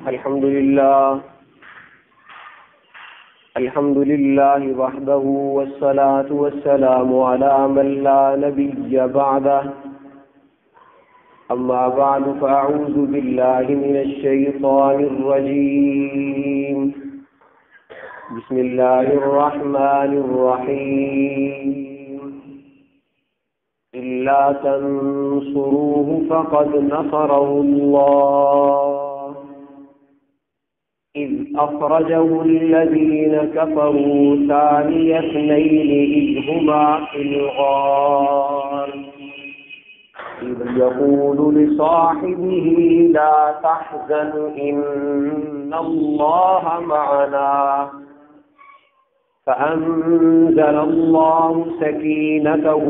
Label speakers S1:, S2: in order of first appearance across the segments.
S1: الحمد لله وحده والصلاة والسلام على من لا نبي بعده. أما بعد فأعوذ بالله من الشيطان الرجيم. بسم الله الرحمن الرحيم. إلا تنصروه فقد نصره الله إذ أخرجه الذين كفروا ثاني اثنين إذ هما في الغار إذ يقول لصاحبه لا تحزن إن الله معنا فأنزل الله سكينته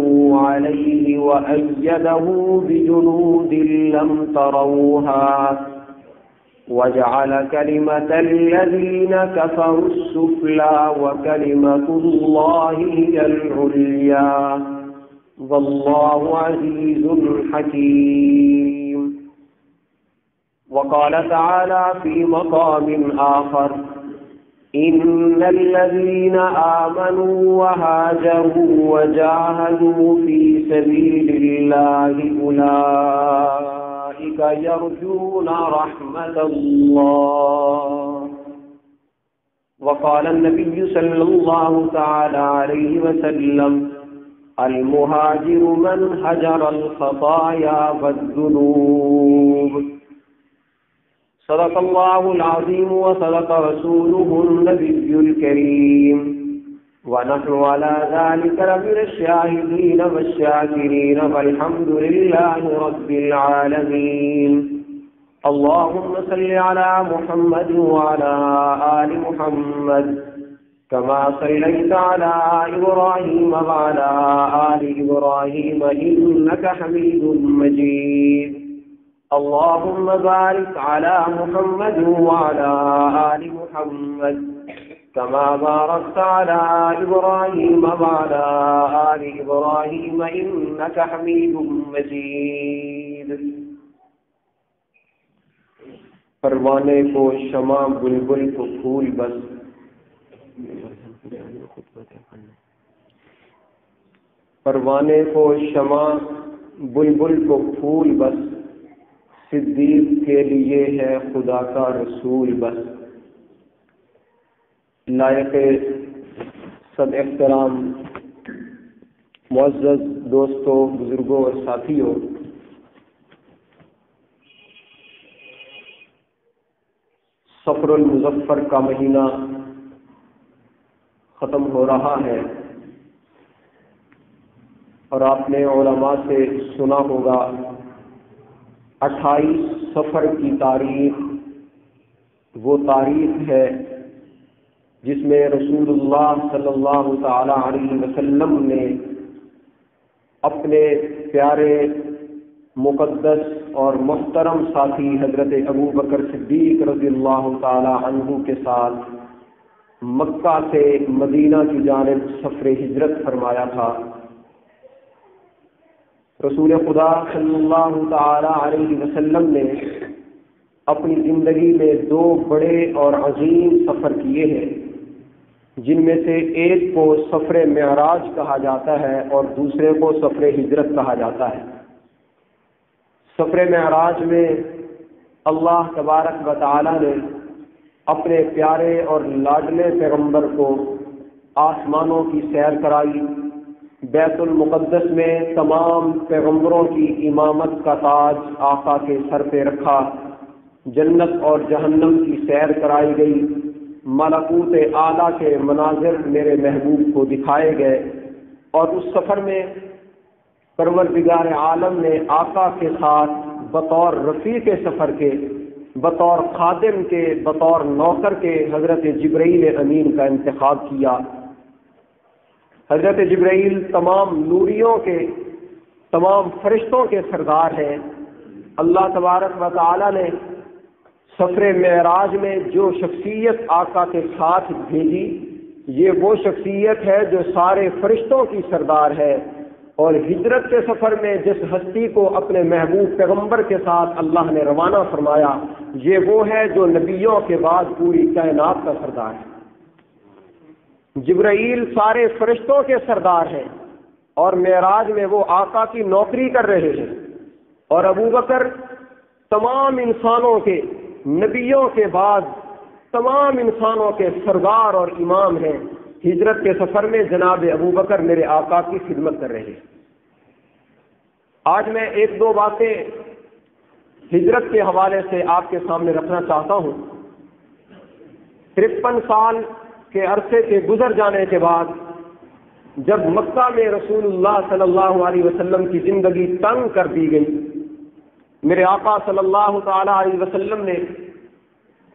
S1: عليه وأيده بجنود لم تروها وجعل كلمة الذين كفروا السفلى وكلمة الله هي العليا والله عزيز حكيم. وقال تعالى في مقام آخر إن الذين آمنوا وهاجروا وجاهدوا في سبيل الله أولئك يرجون رحمة الله. وقال النبي صلى الله تعالى عليه وسلم المهاجر من هجر الخطايا والذنوب. صدق الله العظيم وصدق رسوله النبي الكريم ونحن على ذلك لمن الشاهدين والشاكرين والحمد لله رب العالمين. اللهم صل على محمد وعلى آل محمد كما صليت على إبراهيم وعلى آل إبراهيم إنك حميد مجيد. اللهم بارك على محمد وعلى آل محمد كما باركت على إبراهيم وعلى آل إبراهيم إنك حميد مجيد. پروانے کو شمع بلبل کو پھول بس پروانے کو شمع بلبل کو پھول بس صدیق کے لیے ہے خدا کا رسول بس. لائق صد احترام معزز دوستوں، بزرگوں اور ساتھیوں، صفر المظفر کا مہینہ ختم ہو رہا ہے اور آپ نے علماء سے سنا ہوگا 28 صفر کی تاریخ وہ تاریخ ہے جس میں رسول اللہ صلی اللہ تعالی علیہ وسلم نے اپنے پیارے مقدس اور محترم ساتھی حضرت ابو بکر صدیق رضی اللہ تعالی عنہ کے ساتھ مکہ سے مدینہ کی جانب سفر ہجرت فرمایا تھا. رسول خدا صلی اللہ تعالی علیہ وسلم نے اپنی زندگی میں 2 بڑے اور عظیم سفر کیے ہیں، جن میں سے ایک کو سفر معراج کہا جاتا ہے اور دوسرے کو سفر ہجرت کہا جاتا ہے. سفر معراج میں اللہ تبارک و تعالی نے اپنے پیارے اور لاڈلے پیغمبر کو آسمانوں کی سیر کرائی، بیت المقدس میں تمام پیغمبروں کی امامت کا تاج آقا کے سر پہ رکھا، جنت اور جہنم کی سیر کرائی گئی، ملکوت اعلیٰ کے مناظر میرے محبوب کو دکھائے گئے. اور اس سفر میں پروردگار عالم نے آقا کے ساتھ بطور رفیق سفر کے، بطور خادم کے، بطور نوکر کے حضرت جبرائیل امین کا انتخاب کیا. حضرت جبرائیل تمام نوریوں کے، تمام فرشتوں کے سردار ہیں. اللہ تبارک و تعالی نے سفر معراج میں جو شخصیت آقا کے ساتھ بھیجی، یہ وہ شخصیت ہے جو سارے فرشتوں کی سردار ہے اور ہجرت کے سفر میں جس ہستی کو اپنے محبوب پیغمبر کے ساتھ اللہ نے روانہ فرمایا، یہ وہ ہے جو نبیوں کے بعد پوری کائنات کا سردار ہے۔ جبرائیل سارے فرشتوں کے سردار ہیں اور معراج میں وہ آقا کی نوکری کر رہے ہیں، اور ابوبکر تمام انسانوں کے، نبیوں کے بعد تمام انسانوں کے سردار اور امام ہیں۔ ہجرت کے سفر میں جناب ابوبکر میرے آقا کی خدمت کر رہے ہیں۔ آج میں ایک دو باتیں ہجرت کے حوالے سے آپ کے سامنے رکھنا چاہتا ہوں۔ 53 سال کے عرصے کے گزر جانے کے بعد جب مکہ میں رسول اللہ صلی اللہ علیہ وسلم کی زندگی تنگ کر دی گئی، میرے آقا صلی اللہ تعالی علیہ وسلم نے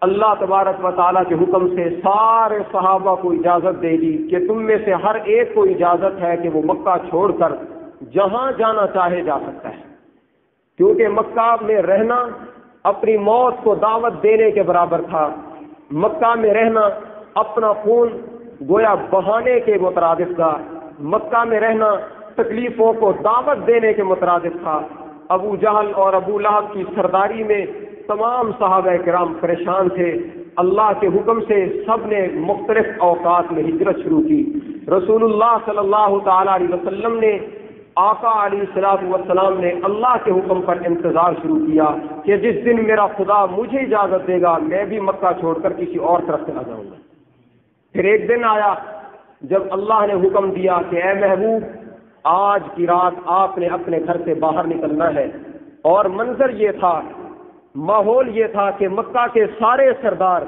S1: اللہ تبارک و تعالیٰ کے حکم سے سارے صحابہ کو اجازت دے دی کہ تم میں سے ہر ایک کو اجازت ہے کہ وہ مکہ چھوڑ کر جہاں جانا چاہے جا سکتا ہے، کیونکہ مکہ میں رہنا اپنی موت کو دعوت دینے کے برابر تھا۔ مکہ میں رہنا اپنا خون گویا بہانے کے مترادف تھا، مکہ میں رہنا تکلیفوں کو دعوت دینے کے مترادف تھا۔ ابو جہل اور ابو لہب کی سرداری میں تمام صحابہ کرام پریشان تھے۔ اللہ کے حکم سے سب نے مختلف اوقات میں ہجرت شروع کی۔ رسول اللہ صلی اللہ تعالی علیہ وسلم نے، آقا علیہ الصلوۃ والسلام نے اللہ کے حکم پر انتظار شروع کیا کہ جس دن میرا خدا مجھے اجازت دے گا میں بھی مکہ چھوڑ کر کسی اور طرف چلا جاؤں گا۔ پھر ایک دن آیا جب اللہ نے حکم دیا کہ اے محبوب، آج کی رات آپ نے اپنے گھر سے باہر نکلنا ہے، اور منظر یہ تھا، ماحول یہ تھا کہ مکہ کے سارے سردار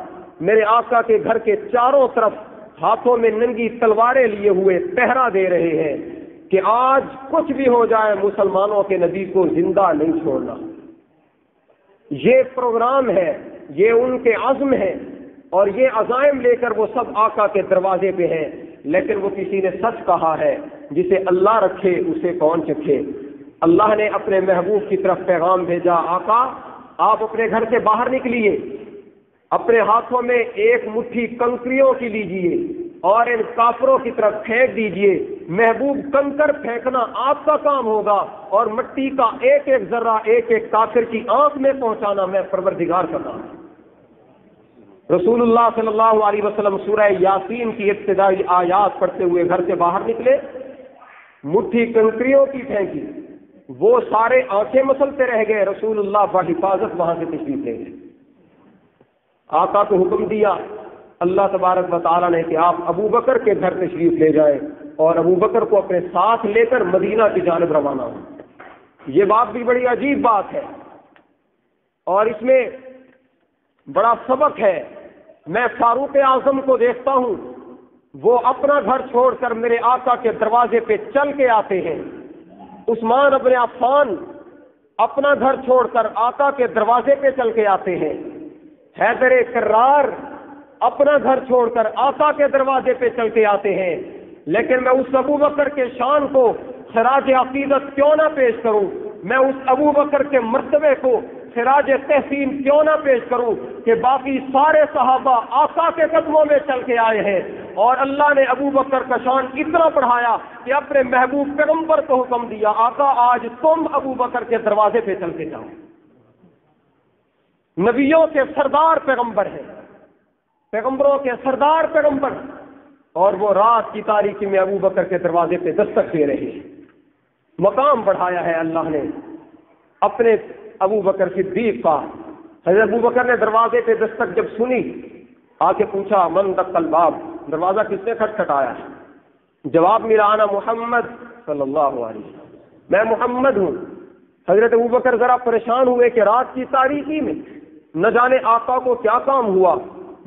S1: میرے آقا کے گھر کے چاروں طرف ہاتھوں میں ننگی تلواریں لیے ہوئے پہرا دے رہے ہیں کہ آج کچھ بھی ہو جائے مسلمانوں کے نبی کو زندہ نہیں چھوڑنا۔ یہ پروگرام ہے، یہ ان کے عزم ہے، اور یہ عزائم لے کر وہ سب آقا کے دروازے پہ ہیں۔ لیکن وہ کسی نے سچ کہا ہے، جسے اللہ رکھے اسے کون چکھے۔ اللہ نے اپنے محبوب کی طرف پیغام بھیجا، آقا آپ اپنے گھر سے باہر نکلیے، اپنے ہاتھوں میں ایک مٹھی کنکریوں کی لیجئے اور ان کافروں کی طرف پھینک دیجئے۔ محبوب کنکر پھینکنا آپ کا کام ہوگا، اور مٹی کا ایک ایک ذرہ ایک ایک کافر کی آنکھ میں پہنچانا میں پروردگار کا کام۔ رسول اللہ صلی اللہ علیہ وسلم سورہ یاسین کی ابتدائی آیات پڑھتے ہوئے گھر سے باہر نکلے، مٹھی کنکریوں کی پھینکی، وہ سارے آنکھیں مسلتے رہ گئے، رسول اللہ بحفاظت وہاں سے تشریف لے گئے۔ آقا کو حکم دیا اللہ تبارک و تعالیٰ نے کہ آپ ابوبکر کے گھر تشریف لے جائیں، اور ابوبکر کو اپنے ساتھ لے کر مدینہ کی جانب روانہ ہوں۔ یہ بات بھی بڑی عجیب بات ہے، اور اس میں بڑا سبق ہے۔ میں فاروق اعظم کو دیکھتا ہوں، وہ اپنا گھر چھوڑ کر میرے آقا کے دروازے پہ چل کے آتے ہیں۔ عثمان ابن عفان اپنا گھر چھوڑ کر آقا کے دروازے پہ چل کے آتے ہیں۔ حیدر کرار اپنا گھر چھوڑ کر آقا کے دروازے پہ چل کے آتے ہیں۔ لیکن میں اس ابوبکر کے شان کو خراج عقیدت کیوں نہ پیش کروں، میں اس ابوبکر کے مرتبے کو خراج تحسین کیوں نہ پیش کروں کہ باقی سارے صحابہ آقا کے قدموں میں چل کے آئے ہیں، اور اللہ نے ابوبکر کا شان اتنا بڑھایا کہ اپنے محبوب پیغمبر کو حکم دیا، آقا آج تم ابوبکر کے دروازے پہ چل کے جاؤ۔ نبیوں کے سردار پیغمبر ہیں، پیغمبروں کے سردار پیغمبر، اور وہ رات کی تاریکی میں ابوبکر کے دروازے پہ دستک دے رہے ہیں۔ مقام بڑھایا ہے اللہ نے اپنے ابوبکر صدیق کا۔ حضرت ابوبکر نے دروازے پہ دستک جب سنی، آ کے پوچھا من دق الباب، دروازہ کس نے کھٹکھٹایا؟ جواب ملا انا محمد صلی اللہ علیہ وسلم، میں محمد ہوں۔ حضرت ابوبکر ذرا پریشان ہوئے کہ رات کی تاریکی میں نہ جانے آقا کو کیا کام ہوا،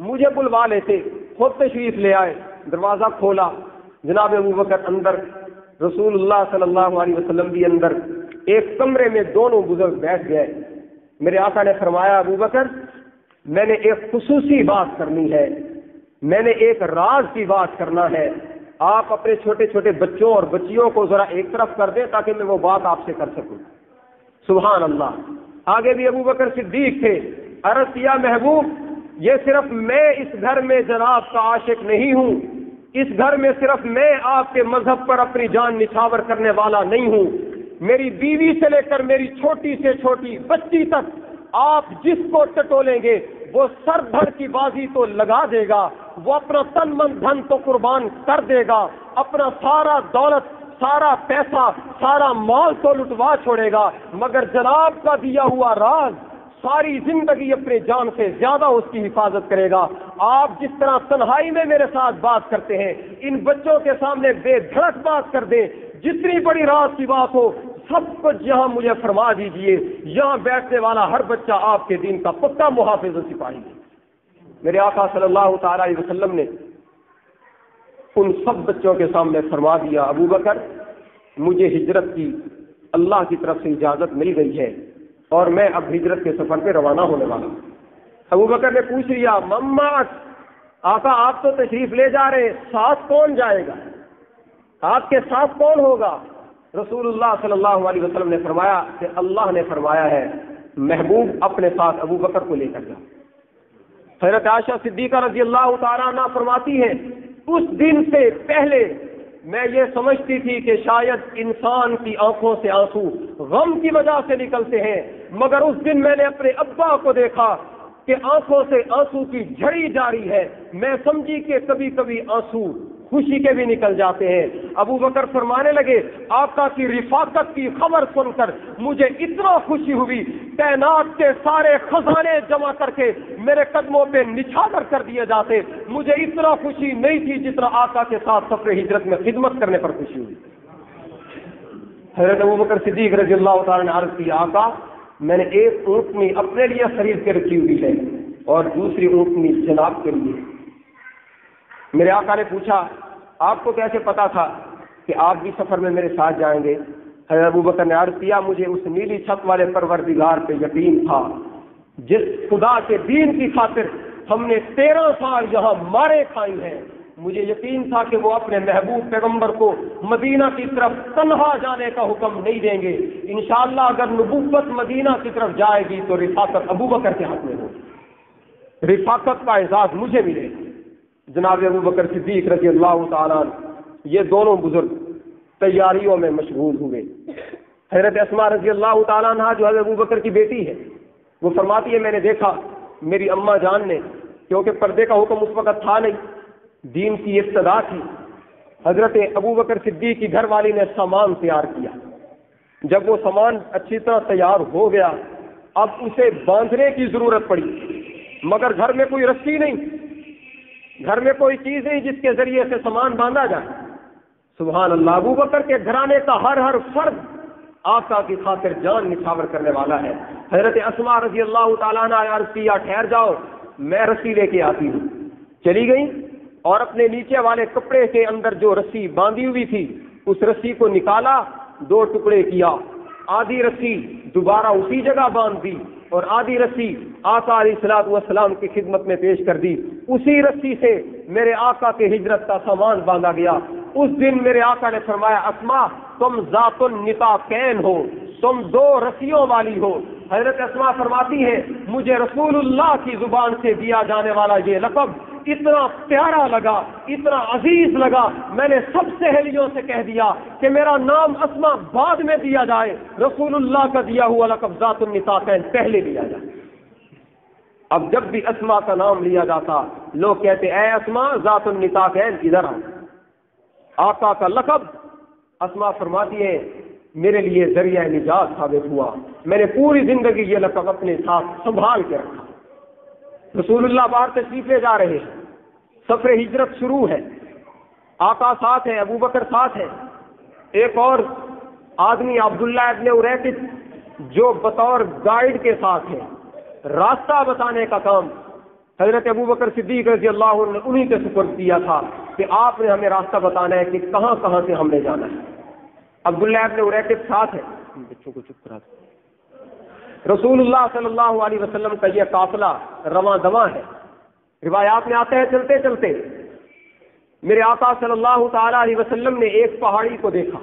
S1: مجھے بلوا لیتے، خود تشریف لے آئے۔ دروازہ کھولا، جناب ابوبکر اندر، رسول اللہ صلی اللہ علیہ وسلم بھی اندر، ایک کمرے میں دونوں بزرگ بیٹھ گئے۔ میرے آقا نے فرمایا ابوبکر میں نے ایک خصوصی بات کرنی ہے، میں نے ایک راز کی بات کرنا ہے، آپ اپنے چھوٹے چھوٹے بچوں اور بچیوں کو ذرا ایک طرف کر دیں تاکہ میں وہ بات آپ سے کر سکوں۔ سبحان اللہ۔ آگے بھی ابوبکر صدیق تھے، عرض کیا محبوب یہ صرف میں اس گھر میں جناب کا عاشق نہیں ہوں، اس گھر میں صرف میں آپ کے مذہب پر اپنی جان نچھاور کرنے والا نہیں ہوں، میری بیوی سے لے کر میری چھوٹی سے چھوٹی بچی تک آپ جس کو ٹٹولیں گے وہ سر دھڑ کی بازی تو لگا دے گا، وہ اپنا تن من دھن تو قربان کر دے گا، اپنا سارا دولت، سارا پیسہ، سارا مال تو لٹوا چھوڑے گا، مگر جناب کا دیا ہوا راز ساری زندگی اپنے جان سے زیادہ اس کی حفاظت کرے گا۔ آپ جس طرح تنہائی میں میرے ساتھ بات کرتے ہیں، ان بچوں کے سامنے بے دھڑک بات کر دیں، جتنی بڑی راز کی بات ہو سب کچھ یہاں مجھے فرما دیجئے، یہاں بیٹھنے والا ہر بچہ آپ کے دین کا پکا محافظ و سپاہی ہے۔ میرے آقا صلی اللہ تعالی علیہ وسلم نے ان سب بچوں کے سامنے فرما دیا، ابو بکر مجھے ہجرت کی اللہ کی طرف سے اجازت مل گئی ہے اور میں اب ہجرت کے سفر پہ روانہ ہونے والا ہوں۔ ابو بکر نے پوچھ لیا، مما آقا آپ تو تشریف لے جا رہے، ساتھ کون جائے گا؟ آپ کے ساتھ کون ہوگا؟ رسول اللہ صلی اللہ علیہ وسلم نے فرمایا کہ اللہ نے فرمایا ہے محبوب اپنے ساتھ ابو بکر کو لے کر جا۔ حضرت عائشہ صدیقہ رضی اللہ تعالیٰ عنہ فرماتی ہے، اس دن سے پہلے میں یہ سمجھتی تھی کہ شاید انسان کی آنکھوں سے آنسو غم کی وجہ سے نکلتے ہیں، مگر اس دن میں نے اپنے ابا کو دیکھا کہ آنکھوں سے آنسو کی جھڑی جاری ہے، میں سمجھی کہ کبھی کبھی آنسو خوشی کے بھی نکل جاتے ہیں۔ ابو بکر فرمانے لگے، آقا کی رفاقت کی خبر سن کر مجھے اتنا خوشی ہوئی، کائنات کے سارے خزانے جمع کر کے میرے قدموں پہ نچھاور کر دیے جاتے، مجھے اتنا خوشی نہیں تھی جتنا آقا کے ساتھ سفر ہجرت میں خدمت کرنے پر خوشی ہوئی۔ حضرت ابو بکر صدیق رضی اللہ تعالیٰ نے عرض کیا، آقا میں نے ایک اونٹنی اپنے لیے خرید کے رکھی ہوئی ہے اور دوسری اونٹنی جناب کے لیے۔ میرے آقا نے پوچھا، آپ کو کیسے پتا تھا کہ آپ بھی سفر میں میرے ساتھ جائیں گے؟ حضرت ابو بکر نے عرض کیا، مجھے اس نیلی چھت والے پروردگار پہ یقین تھا جس خدا کے دین کی خاطر ہم نے 13 سال یہاں مارے کھائی ہیں، مجھے یقین تھا کہ وہ اپنے محبوب پیغمبر کو مدینہ کی طرف تنہا جانے کا حکم نہیں دیں گے، انشاءاللہ اگر نبوت مدینہ کی طرف جائے گی تو رفاقت ابو بکر کے ہاتھ میں ہوگی، رفاقت کا اعزاز مجھے ملے۔ جناب ابو بکر صدیق رضی اللہ تعالیٰ یہ دونوں بزرگ تیاریوں میں مشغول ہوئے۔ حضرت اسماء رضی اللہ تعالیٰ عنہ جو حضرت ابو بکر کی بیٹی ہے، وہ فرماتی ہے میں نے دیکھا میری اماں جان نے، کیونکہ پردے کا حکم اس وقت تھا نہیں، دین کی ابتدا تھی، حضرت ابو بکر صدیق کی گھر والی نے سامان تیار کیا۔ جب وہ سامان اچھی طرح تیار ہو گیا، اب اسے باندھنے کی ضرورت پڑی، مگر گھر میں کوئی رسی نہیں، گھر میں کوئی چیز نہیں جس کے ذریعے سے سامان باندھا جائے۔ سبحان اللہ، ابو بکر کے گھرانے کا ہر فرد آقا کی خاطر جان نچھاور کرنے والا ہے۔ حضرت اسماء رضی اللہ تعالیٰ نے عرض کیا، ٹھہر جاؤ میں رسی لے کے آتی ہوں۔ چلی گئی اور اپنے نیچے والے کپڑے کے اندر جو رسی باندھی ہوئی تھی اس رسی کو نکالا، 2 ٹکڑے کیا، آدھی رسی دوبارہ اسی جگہ باندھ دی اور آدھی رسی آقا علیہ الصلوۃ والسلام کی خدمت میں پیش کر دی۔ اسی رسی سے میرے آقا کے ہجرت کا سامان باندھا گیا۔ اس دن میرے آقا نے فرمایا، اسماء تم ذات النطاقین ہو، تم 2 رسیوں والی ہو۔ حضرت اسماء فرماتی ہے، مجھے رسول اللہ کی زبان سے دیا جانے والا یہ لقب اتنا پیارا لگا، اتنا عزیز لگا، میں نے سب سہیلیوں سے کہہ دیا کہ میرا نام اسماء بعد میں دیا جائے، رسول اللہ کا دیا ہوا لقب ذات النطاقین پہلے دیا جائے۔ اب جب بھی اسماء کا نام لیا جاتا لوگ کہتے اے اسماء ذات النطاقین ادھر آؤ۔ آقا کا لقب، اسماء فرماتی ہے میرے لیے ذریعہ نجات ثابت ہوا، میں نے پوری زندگی یہ لقب اپنے ساتھ سنبھال کے رکھا۔ رسول اللہ باہر تشریف لے جا رہے ہیں، سفر ہجرت شروع ہے، آقا ساتھ ہے، ابو بکر ساتھ ہے، ایک اور آدمی عبداللہ ابن اریقط جو بطور گائیڈ کے ساتھ ہے، راستہ بتانے کا کام حضرت ابو بکر صدیق رضی اللہ عنہ نے انہی کے سپرد کیا تھا کہ آپ نے ہمیں راستہ بتانا ہے کہ کہاں کہاں سے ہم نے جانا ہے۔ عبداللہ ابن اریقط ساتھ ہے، بچوں کو چپ کرا دو۔ رسول اللہ صلی اللہ علیہ وسلم کا یہ قافلہ رواں دواں ہے، روایات میں آتے ہیں چلتے چلتے میرے آقا صلی اللہ تعالی علیہ وسلم نے ایک پہاڑی کو دیکھا۔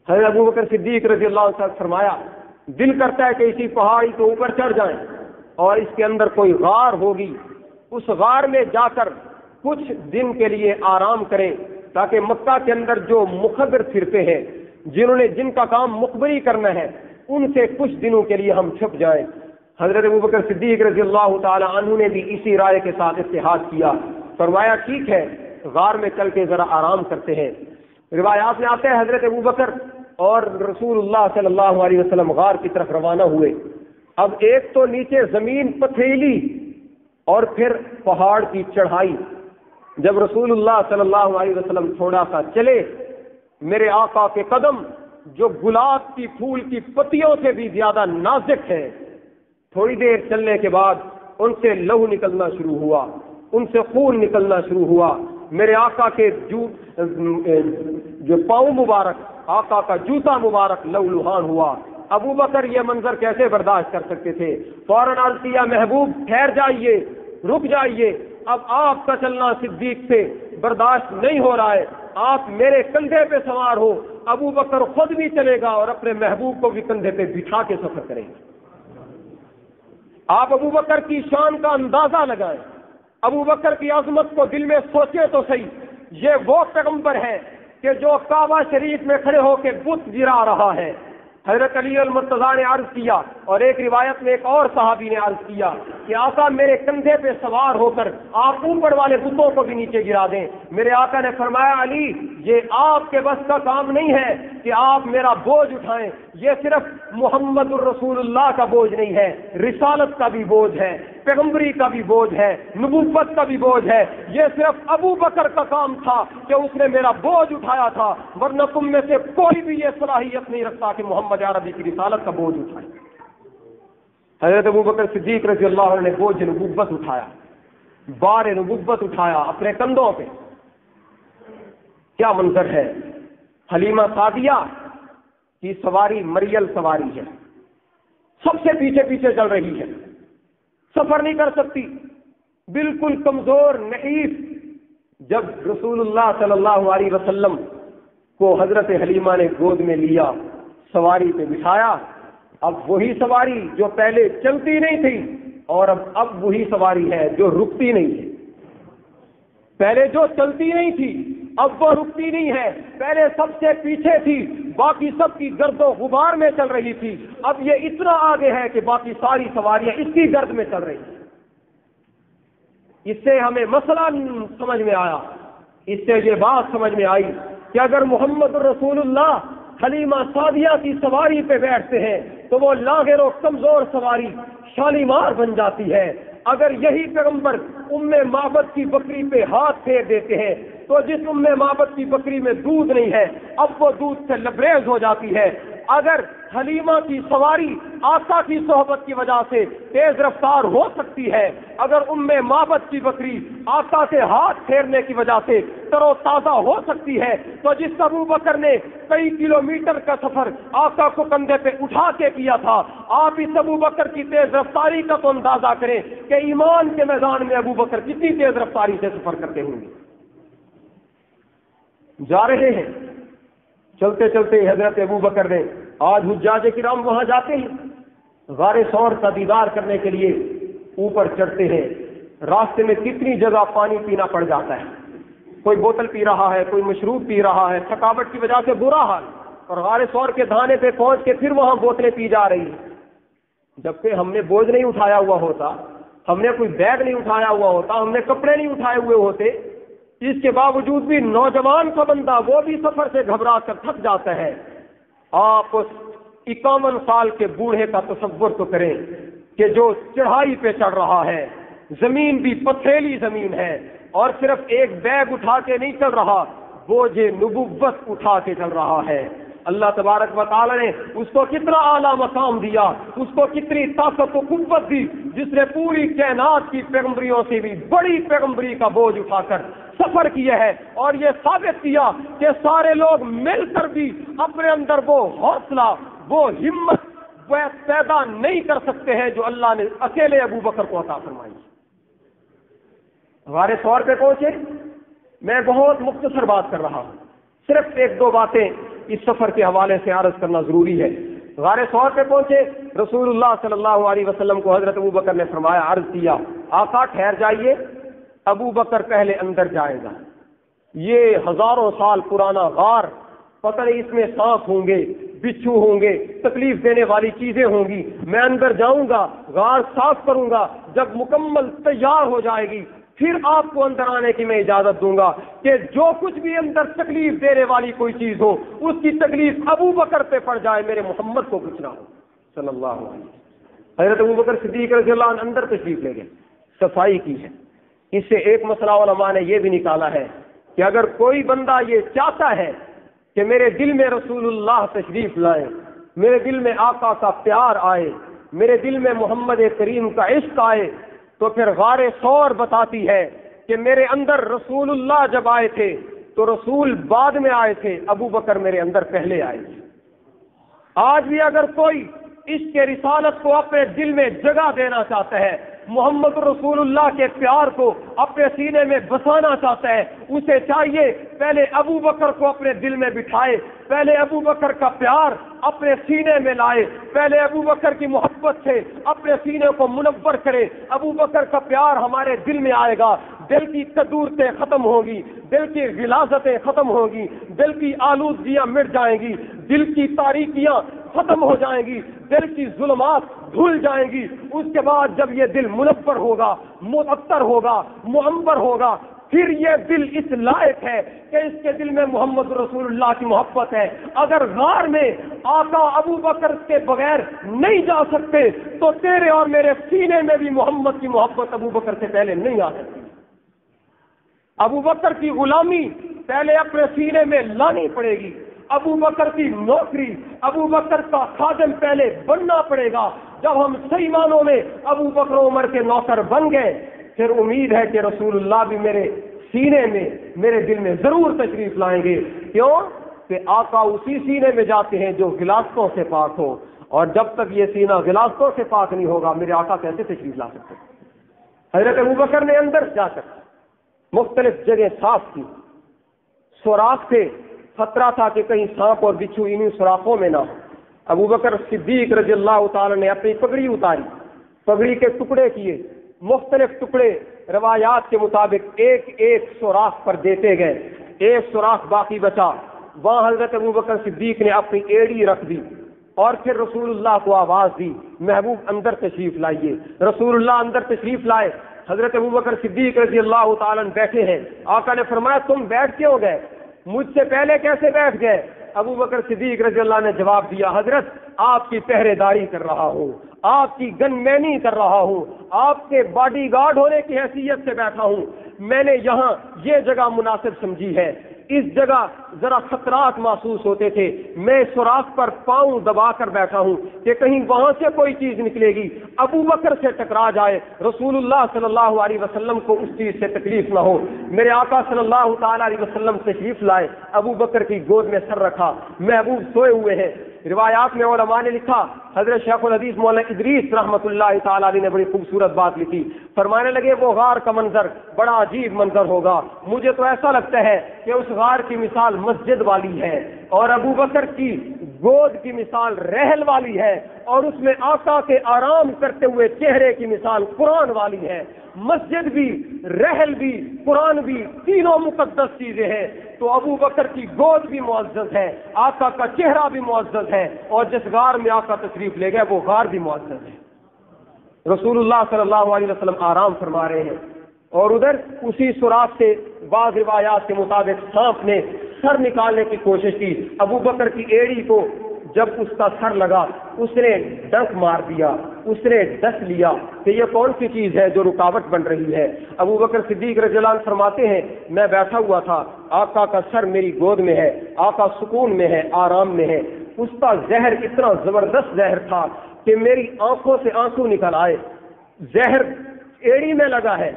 S1: حضرت ابو بکر صدیق رضی اللہ عنہ نے فرمایا، دل کرتا ہے کہ اسی پہاڑی کے اوپر چڑھ جائیں اور اس کے اندر کوئی غار ہوگی، اس غار میں جا کر کچھ دن کے لیے آرام کریں تاکہ مکہ کے اندر جو مخبر پھرتے ہیں، جن کا کام مخبری کرنا ہے، ان سے کچھ دنوں کے لیے ہم چھپ جائیں۔ حضرت ابوبکر صدیق رضی اللہ تعالی عنہ نے بھی اسی رائے کے ساتھ اتحاد کیا، فرمایا ٹھیک ہے غار میں چل کے ذرا آرام کرتے ہیں۔ روایات میں آتے ہیں حضرت ابوبکر اور رسول اللہ صلی اللہ علیہ وسلم غار کی طرف روانہ ہوئے۔ اب ایک تو نیچے زمین پتھریلی اور پھر پہاڑ کی چڑھائی۔ جب رسول اللہ صلی اللہ علیہ وسلم تھوڑا سا چلے، میرے آقا کے قدم جو گلاب کی پھول کی پتیوں سے بھی زیادہ نازک ہیں، تھوڑی دیر چلنے کے بعد ان سے لہو نکلنا شروع ہوا، ان سے خون نکلنا شروع ہوا۔ میرے آقا کے جو پاؤں مبارک، آقا کا جوتا مبارک لہو لہان ہوا۔ ابو بکر یہ منظر کیسے برداشت کر سکتے تھے؟ فوراً عرض کیا محبوب ٹھہر جائیے، رک جائیے، اب آپ کا چلنا صدیق سے برداشت نہیں ہو رہا ہے، آپ میرے کندھے پہ سوار ہو۔ ابو بکر خود بھی چلے گا اور اپنے محبوب کو بھی کندھے پہ بٹھا کے سفر کریں گے۔ آپ ابو بکر کی شان کا اندازہ لگائیں، ابو بکر کی عظمت کو دل میں سوچیں تو صحیح۔ یہ وہ پیغمبر ہے کہ جو کعبہ شریف میں کھڑے ہو کے بت گرا رہا ہے۔ حضرت علی المرتضیٰ نے عرض کیا، اور ایک روایت میں ایک اور صحابی نے عرض کیا کہ آقا میرے کندھے پہ سوار ہو کر آپ اوپر والے بتوں کو بھی نیچے گرا دیں۔ میرے آقا نے فرمایا علی یہ آپ کے بس کا کام نہیں ہے کہ آپ میرا بوجھ اٹھائیں، یہ صرف محمد الرسول اللہ کا بوجھ نہیں ہے، رسالت کا بھی بوجھ ہے، پیغمبری کا بھی بوجھ ہے، نبوت کا بھی بوجھ ہے۔ یہ صرف ابو بکر کا کام تھا کہ اس نے میرا بوجھ اٹھایا تھا، ورنہ تم میں سے کوئی بھی یہ صلاحیت نہیں رکھتا کہ محمد عربی کی رسالت کا بوجھ اٹھائے۔ حضرت ابو بکر صدیق رضی اللہ عنہ نے بوجھ نبوت اٹھایا، بار نبوت اٹھایا اپنے کندھوں پہ۔ کیا منظر ہے! حلیمہ سعدیہ کی سواری مریل سواری ہے، سب سے پیچھے پیچھے چل رہی ہے، سفر نہیں کر سکتی، بالکل کمزور نحیف۔ جب رسول اللہ صلی اللہ علیہ وسلم کو حضرت حلیمہ نے گود میں لیا، سواری پہ بٹھایا، اب وہی سواری جو پہلے چلتی نہیں تھی، اور اب وہی سواری ہے جو رکتی نہیں ہے۔ پہلے جو چلتی نہیں تھی اب وہ رکتی نہیں ہے، پہلے سب سے پیچھے تھی، باقی سب کی گرد و غبار میں چل رہی تھی، اب یہ اتنا آگے ہے کہ باقی ساری سواریاں اس کی گرد میں چل رہی ہیں۔ اس سے ہمیں مسئلہ سمجھ میں آیا، اس سے یہ بات سمجھ میں آئی کہ اگر محمد رسول اللہ حلیمہ سعدیہ کی سواری پہ بیٹھتے ہیں تو وہ لاغر و کمزور سواری شالیمار بن جاتی ہے۔ اگر یہی پیغمبر ام معبد کی بکری پہ ہاتھ پھیر دیتے ہیں تو جس ام معبد کی بکری میں دودھ نہیں ہے اب وہ دودھ سے لبریز ہو جاتی ہے۔ اگر حلیمہ کی سواری آقا کی صحبت کی وجہ سے تیز رفتار ہو سکتی ہے، اگر ام معبد کی بکری آقا سے ہاتھ پھیرنے کی وجہ سے تر و تازہ ہو سکتی ہے، تو جس ابو بکر نے کئی کلومیٹر کا سفر آقا کو کندھے پہ اٹھا کے کیا تھا، آپ اس ابو بکر کی تیز رفتاری کا تو اندازہ کریں کہ ایمان کے میدان میں ابو بکر کتنی تیز رفتاری سے سفر کرتے ہوں گے۔ جا رہے ہیں، چلتے چلتے حضرت ابو بکر نے، آج حجاج کرام وہاں جاتے ہیں غار ثور کا دیدار کرنے کے لیے، اوپر چڑھتے ہیں، راستے میں کتنی جگہ پانی پینا پڑ جاتا ہے، کوئی بوتل پی رہا ہے، کوئی مشروب پی رہا ہے، تھکاوٹ کی وجہ سے برا حال، اور غار ثور کے دھانے پہ پہنچ کے پھر وہاں بوتلیں پی جا رہی ہیں۔ جبکہ ہم نے بوجھ نہیں اٹھایا ہوا ہوتا، ہم نے کوئی بیگ نہیں اٹھایا ہوا ہوتا، ہم نے کپڑے نہیں اٹھائے ہوئے ہوتے، اس کے باوجود بھی نوجوان کا بندہ وہ بھی سفر سے گھبرا کر تھک جاتا ہے۔ آپ اس 51 سال کے بوڑھے کا تصور تو کریں کہ جو چڑھائی پہ چڑھ رہا ہے، زمین بھی پتھریلی زمین ہے، اور صرف ایک بیگ اٹھا کے نہیں چل رہا، بوجھ نبوت اٹھا کے چل رہا ہے۔ اللہ تبارک و تعالی نے اس کو کتنا اعلیٰ مقام دیا، اس کو کتنی طاقت و قوت دی، جس نے پوری کائنات کی پیغمبریوں سے بھی بڑی پیغمبری کا بوجھ اٹھا کر سفر کیا ہے، اور یہ ثابت کیا کہ سارے لوگ مل کر بھی اپنے اندر وہ حوصلہ، وہ ہمت وہ پیدا نہیں کر سکتے ہیں جو اللہ نے اکیلے ابو بکر کو عطا فرمائی۔ غار ثور پہ پہنچے، میں بہت مختصر بات کر رہا ہوں، صرف ایک دو باتیں اس سفر کے حوالے سے عرض کرنا ضروری ہے۔ غار ثور پہ پہنچے، رسول اللہ صلی اللہ علیہ وسلم کو حضرت ابو بکر نے فرمایا، عرض کیا آقا ٹھہر جائیے، ابو بکر پہلے اندر جائے گا. یہ ہزاروں سال پرانا غار، پتہ نہیں اس میں سانپ ہوں گے، بچھو ہوں گے، تکلیف دینے والی چیزیں ہوں گی. میں اندر جاؤں گا، غار صاف کروں گا، جب مکمل تیار ہو جائے گی پھر آپ کو اندر آنے کی میں اجازت دوں گا کہ جو کچھ بھی اندر تکلیف دینے والی کوئی چیز ہو اس کی تکلیف ابو بکر پہ پڑ جائے، میرے محمد کو کچھ نہ ہو صلی اللہ علیہ وسلم. حضرت ابو بکر صدیق رضی اللہ عنہ اندر تشریف لے گئے، صفائی کی ہے. اس سے ایک مسئلہ علماء نے یہ بھی نکالا ہے کہ اگر کوئی بندہ یہ چاہتا ہے کہ میرے دل میں رسول اللہ تشریف لائے، میرے دل میں آقا کا پیار آئے، میرے دل میں محمد کریم کا عشق آئے، تو پھر غار ثور بتاتی ہے کہ میرے اندر رسول اللہ جب آئے تھے تو رسول بعد میں آئے تھے، ابو بکر میرے اندر پہلے آئے تھے. آج بھی اگر کوئی عشق رسالت کو اپنے دل میں جگہ دینا چاہتا ہے، محمد رسول اللہ کے پیار کو اپنے سینے میں بسانا چاہتا ہے، اسے چاہیے پہلے ابو بکر کو اپنے دل میں بٹھائے، پہلے ابو بکر کا پیار اپنے سینے میں لائے، پہلے ابو بکر کی محبت سے اپنے سینے کو منور کرے. ابو بکر کا پیار ہمارے دل میں آئے گا، دل کی کدورتیں ختم ہوگی، دل کی غلاظتیں ختم ہوگی، دل کی آلودگیاں مٹ جائیں گی، دل کی تاریکیاں ختم ہو جائیں گی، دل کی ظلمات دھل جائیں گی. اس کے بعد جب یہ دل منور ہوگا، معطر ہوگا، معمر ہوگا، پھر یہ دل اس لائق ہے کہ اس کے دل میں محمد رسول اللہ کی محبت ہے. اگر غار میں آقا ابو بکر کے بغیر نہیں جا سکتے تو تیرے اور میرے سینے میں بھی محمد کی محبت ابو بکر سے پہلے نہیں آ سکتی. ابو بکر کی غلامی پہلے اپنے سینے میں لانی پڑے گی، ابو بکر کی نوکری، ابو بکر کا خادم پہلے بننا پڑے گا. جب ہم صحیح معنوں میں ابو بکر عمر کے نوکر بن گئے پھر امید ہے کہ رسول اللہ بھی میرے سینے میں، میرے دل میں ضرور تشریف لائیں گے. کیوں کہ آقا اسی سینے میں جاتے ہیں جو غلاظتوں سے پاک ہو، اور جب تک یہ سینہ غلاظتوں سے پاک نہیں ہوگا میرے آقا کیسے تشریف لا سکتے. حضرت ابو بکر نے اندر جا کر مختلف جگہ صاف کی، سوراخ تھے، خطرہ تھا کہ کہیں سانپ اور بچھو انہیں سوراخوں میں نہ ہو. ابو بکر صدیق رضی اللہ تعالی نے اپنی پگڑی اتاری، پگڑی کے ٹکڑے کیے، مختلف ٹکڑے روایات کے مطابق ایک ایک سوراخ پر دیتے گئے، ایک سوراخ باقی بچا. وہاں حضرت ابو بکر صدیق نے اپنی ایڑی رکھ دی اور پھر رسول اللہ کو آواز دی، محبوب اندر تشریف لائیے. رسول اللہ اندر تشریف لائے. حضرت ابو بکر صدیق رضی اللہ تعالیٰ بیٹھے ہیں. آقا نے فرمایا تم بیٹھ کیوں گئے، مجھ سے پہلے کیسے بیٹھ گئے؟ ابو بکر صدیق رضی اللہ نے جواب دیا، حضرت آپ کی پہرے داری کر رہا ہوں، آپ کی گن مینی کر رہا ہوں، آپ کے باڈی گارڈ ہونے کی حیثیت سے بیٹھا ہوں. میں نے یہاں یہ جگہ مناسب سمجھی ہے، اس جگہ ذرا خطرات محسوس ہوتے تھے، میں سوراخ پر پاؤں دبا کر بیٹھا ہوں کہ کہیں وہاں سے کوئی چیز نکلے گی ابو بکر سے ٹکرا جائے، رسول اللہ صلی اللہ علیہ وسلم کو اس چیز سے تکلیف نہ ہو. میرے آقا صلی اللہ تعالیٰ علیہ وسلم تشریف لائے، ابو بکر کی گود میں سر رکھا، محبوب سوئے ہوئے ہیں. روایات میں علماء نے لکھا، حضرت شیخ الحدیث مولانا ادریس رحمۃ اللہ تعالیٰ علیہ نے بڑی خوبصورت بات لکھی، فرمانے لگے وہ غار کا منظر بڑا عجیب منظر ہوگا، مجھے تو ایسا لگتا ہے کہ اس غار کی مثال مسجد والی ہے اور ابو بکر کی گود کی مثال رحل والی ہے اور اس میں آقا کے آرام کرتے ہوئے چہرے کی مثال قرآن والی ہے. مسجد بھی، رحل بھی، قرآن بھی، تینوں مقدس چیزیں ہیں. تو ابو بکر کی گود بھی معزز ہے، آقا کا چہرہ بھی معزز ہے، اور جس غار میں آقا تشریف لے گئے وہ غار بھی معزز ہے. رسول اللہ صلی اللہ علیہ وسلم آرام فرما رہے ہیں اور ادھر اسی سوراخ سے بعض روایات کے مطابق سانپ نے سر نکالنے کی کوشش کی. ابو بکر کی ایڑی کو جب اس کا سر لگا اس نے ڈنک مار دیا، اس نے ڈس لیا کہ یہ کون سی چیز ہے جو رکاوٹ بن رہی ہے. ابو بکر صدیق رضی اللہ عنہ فرماتے ہیں میں بیٹھا ہوا تھا، آقا کا سر میری گود میں ہے، آقا سکون میں ہے، آرام میں ہے. اس کا زہر اتنا زبردست زہر تھا کہ میری آنکھوں سے آنسو نکل آئے. زہر ایڑی میں لگا ہے،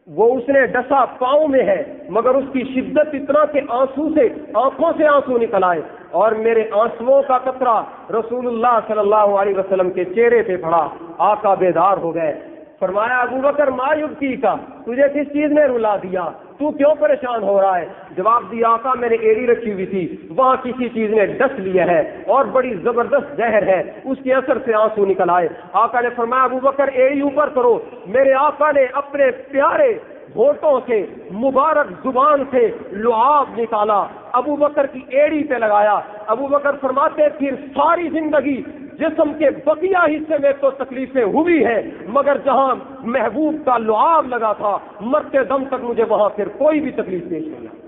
S1: وہ اس نے ڈسا پاؤں میں ہے، مگر اس کی شدت اتنا کہ آنسو سے آنکھوں سے آنسو نکل آئے اور میرے آنسوؤں کا قطرہ رسول اللہ صلی اللہ علیہ وسلم کے چہرے پہ پڑا. آقا بیدار ہو گئے. فرمایا ابو بکر ما یبکی کا، تجھے کس چیز نے رلا دیا، تو کیوں پریشان ہو رہا ہے؟ جواب دیا آقا میں نے ایڑی رکھی ہوئی تھی، وہاں کسی چیز نے ڈس لیا ہے اور بڑی زبردست زہر ہے، اس کے اثر سے آنسو نکل آئے. آقا نے فرمایا ابو بکر ایڑی اوپر کرو. میرے آقا نے اپنے پیارے ہونٹوں سے مبارک زبان سے لعاب نکالا، ابو بکر کی ایڑی پہ لگایا۔ ابو بکر فرماتے پھر ساری زندگی جسم کے بقیہ حصے میں تو تکلیفیں ہوئی ہیں، مگر جہاں محبوب کا لعاب لگا تھا مرتے دم تک مجھے وہاں پھر کوئی بھی تکلیف پیش نہیں آئی۔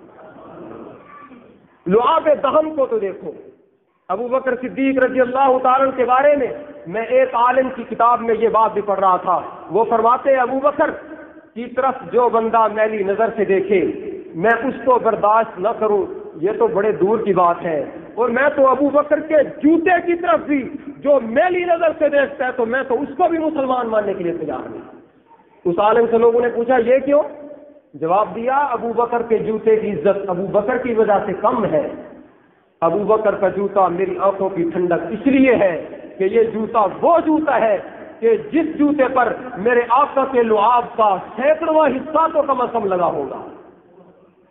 S1: لعاب دہن کو تو دیکھو۔ ابو بکر صدیق رضی اللہ تعالیٰ کے بارے میں ایک عالم کی کتاب میں یہ بات بھی پڑھ رہا تھا، وہ فرماتے ابو بکر کی طرف جو بندہ میلی نظر سے دیکھے میں اس کو برداشت نہ کروں، یہ تو بڑے دور کی بات ہے، اور میں تو ابو بکر کے جوتے کی طرف بھی جو میلی نظر سے دیکھتا ہے تو میں تو اس کو بھی مسلمان ماننے کے لیے تیار نہیں۔ اس عالم سے لوگوں نے پوچھا یہ کیوں؟ جواب دیا ابو بکر کے جوتے کی عزت ابو بکر کی وجہ سے کم ہے۔ ابو بکر کا جوتا میری آنکھوں کی ٹھنڈک اس لیے ہے کہ یہ جوتا وہ جوتا ہے کہ جس جوتے پر میرے آقا کے لعاب کا 100واں حصہ تو کم از کم لگا ہوگا۔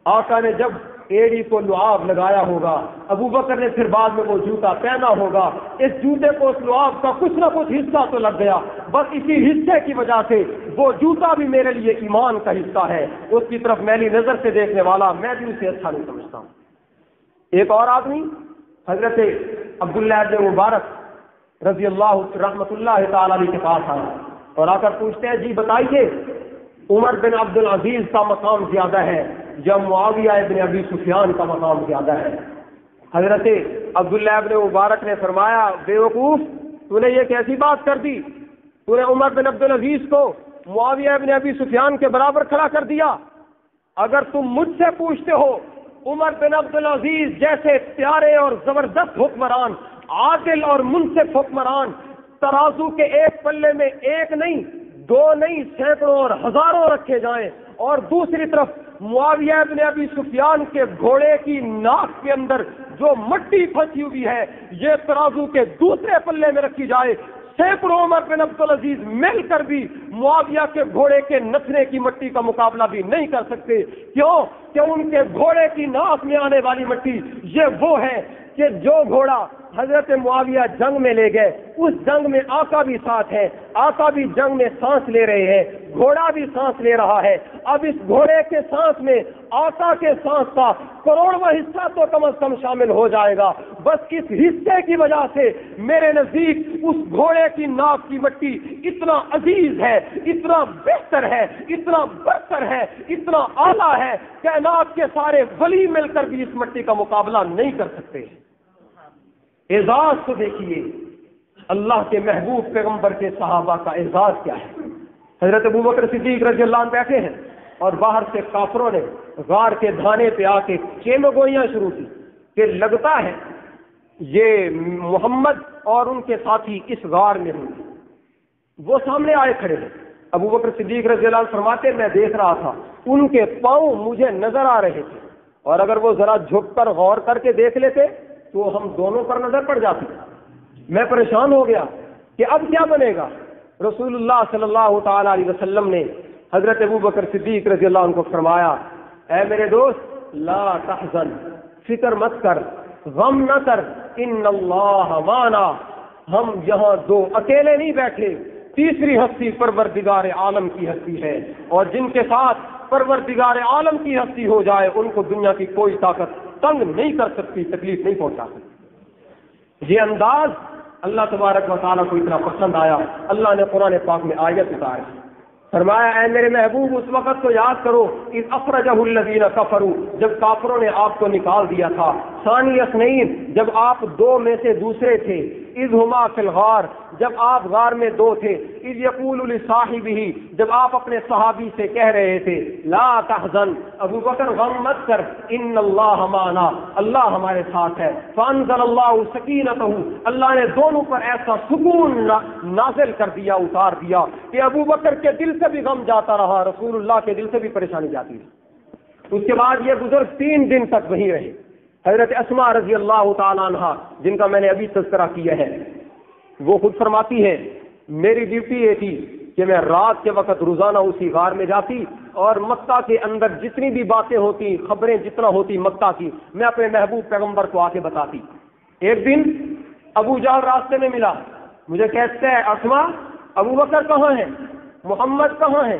S1: آقا نے جب ایڑی کو لعاب لگایا ہوگا، ابو بکر نے پھر بعد میں وہ جوتا پہنا ہوگا، اس جوتے کو اس لعاب کا کچھ نہ کچھ حصہ تو لگ گیا، بس اسی حصے کی وجہ سے وہ جوتا بھی میرے لیے ایمان کا حصہ ہے۔ اس کی طرف میلی نظر سے دیکھنے والا میں بھی اسے اچھا نہیں سمجھتا ہوں۔ ایک اور آدمی حضرت عبداللہ بن مبارک رضی اللہ رحمۃ اللہ تعالی علیہ کے پاس آیا اور آ کر پوچھتے ہیں جی بتائیے عمر بن عبد العزیز کا مقام زیادہ ہے یا معاویہ ابن ابی سفیان کا مقام زیادہ ہے؟ حضرت عبداللہ بن مبارک نے فرمایا بیوقوف، تو نے یہ کیسی بات کر دی؟ تو نے عمر بن عبد العزیز کو معاویہ ابن ابی سفیان کے برابر کھڑا کر دیا۔ اگر تم مجھ سے پوچھتے ہو عمر بن عبد العزیز جیسے پیارے اور زبردست حکمران، عادل اور منصف حکمران، ترازو کے ایک پلے میں ایک نہیں دو نہیں سینکڑوں اور ہزاروں رکھے جائیں، اور دوسری طرف معاویہ ابن ابی سفیان کے گھوڑے کی ناک کے اندر جو مٹی پھنسی ہوئی ہے یہ ترازو کے دوسرے پلے میں رکھی جائے، سینکڑوں عمر بن عبد العزیز مل کر بھی معاویہ کے گھوڑے کے نتنے کی مٹی کا مقابلہ بھی نہیں کر سکتے۔ کیوں کہ ان کے گھوڑے کی ناک میں آنے والی مٹی یہ وہ ہے کہ جو گھوڑا حضرت معاویہ جنگ میں لے گئے اس جنگ میں آقا بھی ساتھ ہے، آقا بھی جنگ میں سانس لے رہے ہیں، گھوڑا بھی سانس لے رہا ہے۔ اب اس گھوڑے کے سانس میں آقا کے سانس کا کروڑواں حصہ تو کم از کم شامل ہو جائے گا۔ بس اس حصے کی وجہ سے میرے نزدیک اس گھوڑے کی ناک کی مٹی اتنا عزیز ہے، اتنا بہتر ہے، اتنا برتر ہے، اتنا اعلیٰ ہے، کائنات کے سارے ولی مل کر بھی اس مٹی کا مقابلہ نہیں کر سکتے۔ اعزاز تو دیکھیے اللہ کے محبوب پیغمبر کے صحابہ کا اعزاز کیا ہے۔ حضرت ابوبکر صدیق رضی اللہ عنہ بیٹھے ہیں اور باہر سے کافروں نے غار کے دھانے پہ آ کے چیمہ گوئیاں شروع کی کہ لگتا ہے یہ محمد اور ان کے ساتھی اس غار میں ہوں۔ وہ سامنے آئے کھڑے ہیں، ابوبکر صدیق رضی اللہ عنہ فرماتے میں دیکھ رہا تھا ان کے پاؤں مجھے نظر آ رہے تھے، اور اگر وہ ذرا جھک کر غور کر کے دیکھ لیتے تو ہم دونوں پر نظر پڑ جاتی۔ میں پریشان ہو گیا کہ اب کیا بنے گا۔ رسول اللہ صلی اللہ تعالی علیہ وسلم نے حضرت ابوبکر صدیق رضی اللہ عنہ کو فرمایا اے میرے دوست لا تحزن، فکر مت کر، غم نہ کر، ان اللہ معنا، ہم یہاں دو اکیلے نہیں بیٹھے، تیسری ہستی پروردگار عالم کی ہستی ہے، اور جن کے ساتھ پروردگار عالم کی ہستی ہو جائے ان کو دنیا کی کوئی طاقت تنگ نہیں کر سکتی، تکلیف نہیں پہنچا سکتی۔ یہ انداز اللہ تبارک و تعالیٰ کو اتنا پسند آیا، اللہ نے قرآن پاک میں آیت اتاری، فرمایا اے میرے محبوب اس وقت کو یاد کرو اذ اخرجہ الذین کفروا، جب کافروں نے آپ کو نکال دیا تھا، ثانی اثنین جب آپ دو میں سے دوسرے تھے، اذ ہما فی الغار جب آپ غار میں دو تھے، اذ یقول لصاحبہ جب آپ اپنے صحابی سے کہہ رہے تھے لا تحزن ابو بکر غم مت کر، ان اللہ معنا اللہ ہمارے ساتھ ہے، فانزل اللہ سکینتہ اللہ نے دونوں پر ایسا سکون نازل کر دیا، اتار دیا کہ ابو بکر کے دل سے بھی غم جاتا رہا، رسول اللہ کے دل سے بھی پریشانی جاتی رہی۔ اس کے بعد یہ بزرگ 3 دن تک وہیں رہے۔ حضرت اسماء رضی اللہ تعالیٰ عنہ جن کا میں نے ابھی تذکرہ کیا ہے، وہ خود فرماتی ہے میری ڈیوٹی یہ تھی کہ میں رات کے وقت روزانہ اسی غار میں جاتی اور مکہ کے اندر جتنی بھی باتیں ہوتی، خبریں جتنا ہوتی مکہ کی، میں اپنے محبوب پیغمبر کو آ کے بتاتی۔ ایک دن ابو جہل راستے میں ملا، مجھے کہتے ہیں اسماء ابو بکر کہاں ہے، محمد کہاں ہے؟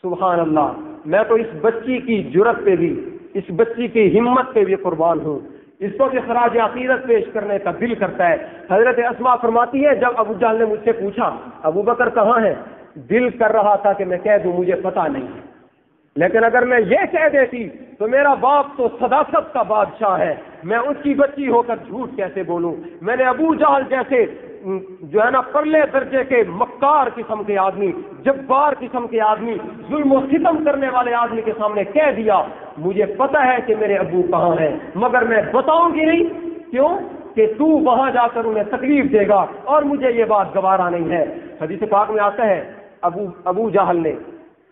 S1: سبحان اللہ، میں تو اس بچی کی جرت پہ بھی، اس بچی کی ہمت پہ بھی قربان ہوں، اس کو بھی خراج عقیدت پیش کرنے کا دل کرتا ہے۔ حضرت اسماء فرماتی ہے جب ابو جہل نے مجھ سے پوچھا ابو بکر کہاں ہے، دل کر رہا تھا کہ میں کہہ دوں مجھے پتہ نہیں، لیکن اگر میں یہ کہہ دیتی تو میرا باپ تو صداقت کا بادشاہ ہے، میں اس کی بچی ہو کر جھوٹ کیسے بولوں؟ میں نے ابو جہل جیسے جو ہے نا پرلے درجے کے مکار قسم کے آدمی، جبار قسم کے آدمی، ظلم و ستم کرنے والے آدمی کے سامنے کہہ دیا مجھے پتہ ہے کہ میرے ابو کہاں ہیں، مگر میں بتاؤں گی نہیں، کیوں کہ تو وہاں جا کر انہیں تکلیف دے گا اور مجھے یہ بات گوارا نہیں ہے۔ حدیث پاک میں آتا ہے ابو جہل نے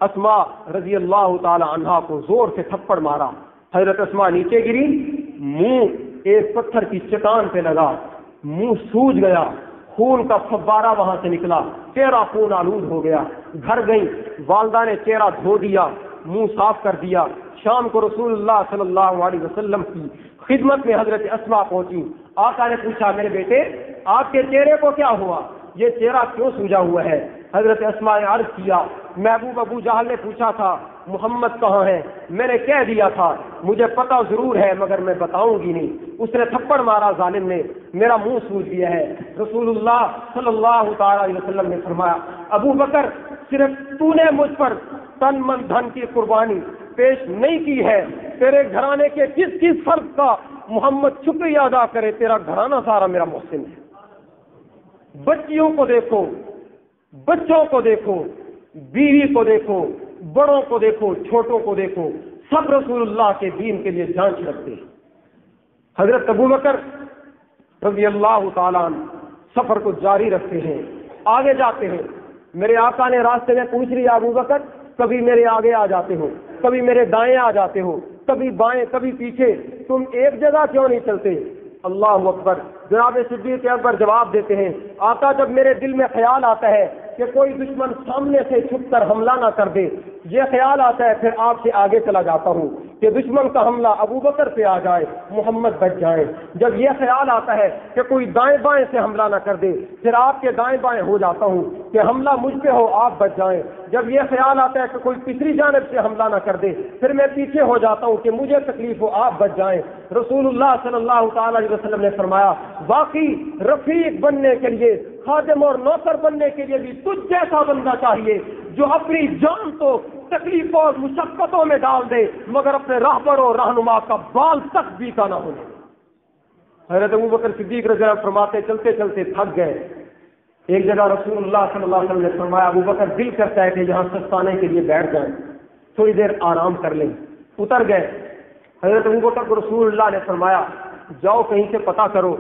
S1: اسماء رضی اللہ تعالی عنہا کو زور سے تھپڑ مارا، حضرت اسماء نیچے گری، منہ ایک پتھر کی چٹان پہ لگا، منہ سوج گیا، خون کا فوارہ وہاں سے نکلا، چہرہ خون آلود ہو گیا، گھر گئی، والدہ نے چہرہ دھو دیا، منہ صاف کر دیا، شام کو رسول اللہ صلی اللہ علیہ وسلم کی خدمت میں حضرت اسماء پہنچی، آقا نے پوچھا میرے بیٹے آپ کے چہرے کو کیا ہوا، یہ چہرہ کیوں سوجا ہوا ہے؟ حضرت اسماء نے عرض کیا محبوب ابو جہل نے پوچھا تھا محمد کہاں ہے، میں نے کہہ دیا تھا مجھے پتہ ضرور ہے مگر میں بتاؤں گی نہیں، اس نے تھپڑ مارا ظالم نے، میرا منہ سوج گیا ہے۔ رسول اللہ صلی اللہ تعالی علیہ وسلم نے فرمایا ابو بکر صرف تو نے مجھ پر تن من دھن کی قربانی پیش نہیں کی ہے، تیرے گھرانے کے کس کس فرد کا محمد شکریہ ادا کرے، تیرا گھرانہ سارا میرا محسن ہے۔ بچیوں کو دیکھو، بچوں کو دیکھو، بیوی کو دیکھو، بڑوں کو دیکھو، چھوٹوں کو دیکھو، سب رسول اللہ کے دین کے لیے جان چھڑکتے ہیں۔ حضرت ابو بکر رضی اللہ تعالیٰ عنہ سفر کو جاری رکھتے ہیں، آگے جاتے ہیں، میرے آقا نے راستے میں پوچھ لیا ابو بکر کبھی میرے آگے آ جاتے ہو، کبھی میرے دائیں آ جاتے ہو، کبھی بائیں کبھی پیچھے، تم ایک جگہ کیوں نہیں چلتے؟ اللہ اکبر۔ جناب صدیق اکبر جواب دیتے ہیں آقا جب میرے دل میں خیال آتا ہے کہ کوئی دشمن سامنے سے چھپ کر حملہ نہ کر دے، یہ خیال آتا ہے پھر آپ سے آگے چلا جاتا ہوں کہ دشمن کا حملہ ابو بکر پہ آ جائے، محمد بچ جائیں۔ جب یہ خیال آتا ہے کہ کوئی دائیں بائیں سے حملہ نہ کر دے، پھر آپ کے دائیں بائیں ہو جاتا ہوں کہ حملہ مجھ پہ ہو، آپ بچ جائیں۔ جب یہ خیال آتا ہے کہ کوئی تیسری جانب سے حملہ نہ کر دے، پھر میں پیچھے ہو جاتا ہوں کہ مجھے تکلیف ہو، آپ بچ جائیں۔ رسول اللہ صلی اللہ تعالی علیہ وسلم نے فرمایا باقی رفیق بننے کے لیے، خادم اور نوکر بننے کے لیے بھی تجھ جیسا بندہ چاہیے جو اپنی جان تو تکلیفوں اور مشقتوں میں ڈال دے مگر اپنے راہبر اور رہنما کا بال تک بیکا نہ ہونے۔ حضرت ابو بکر صدیق رضی اللہ عنہ فرماتے چلتے چلتے تھک گئے، ایک جگہ رسول اللہ صلی اللہ علیہ وسلم نے فرمایا ابو بکر دل کرتا ہے کہ یہاں سستانے کے لیے بیٹھ جائیں، تھوڑی دیر آرام کر لیں۔ اتر گئے، حضرت ابو بکر کو رسول اللہ نے فرمایا جاؤ کہیں سے پتہ کرو،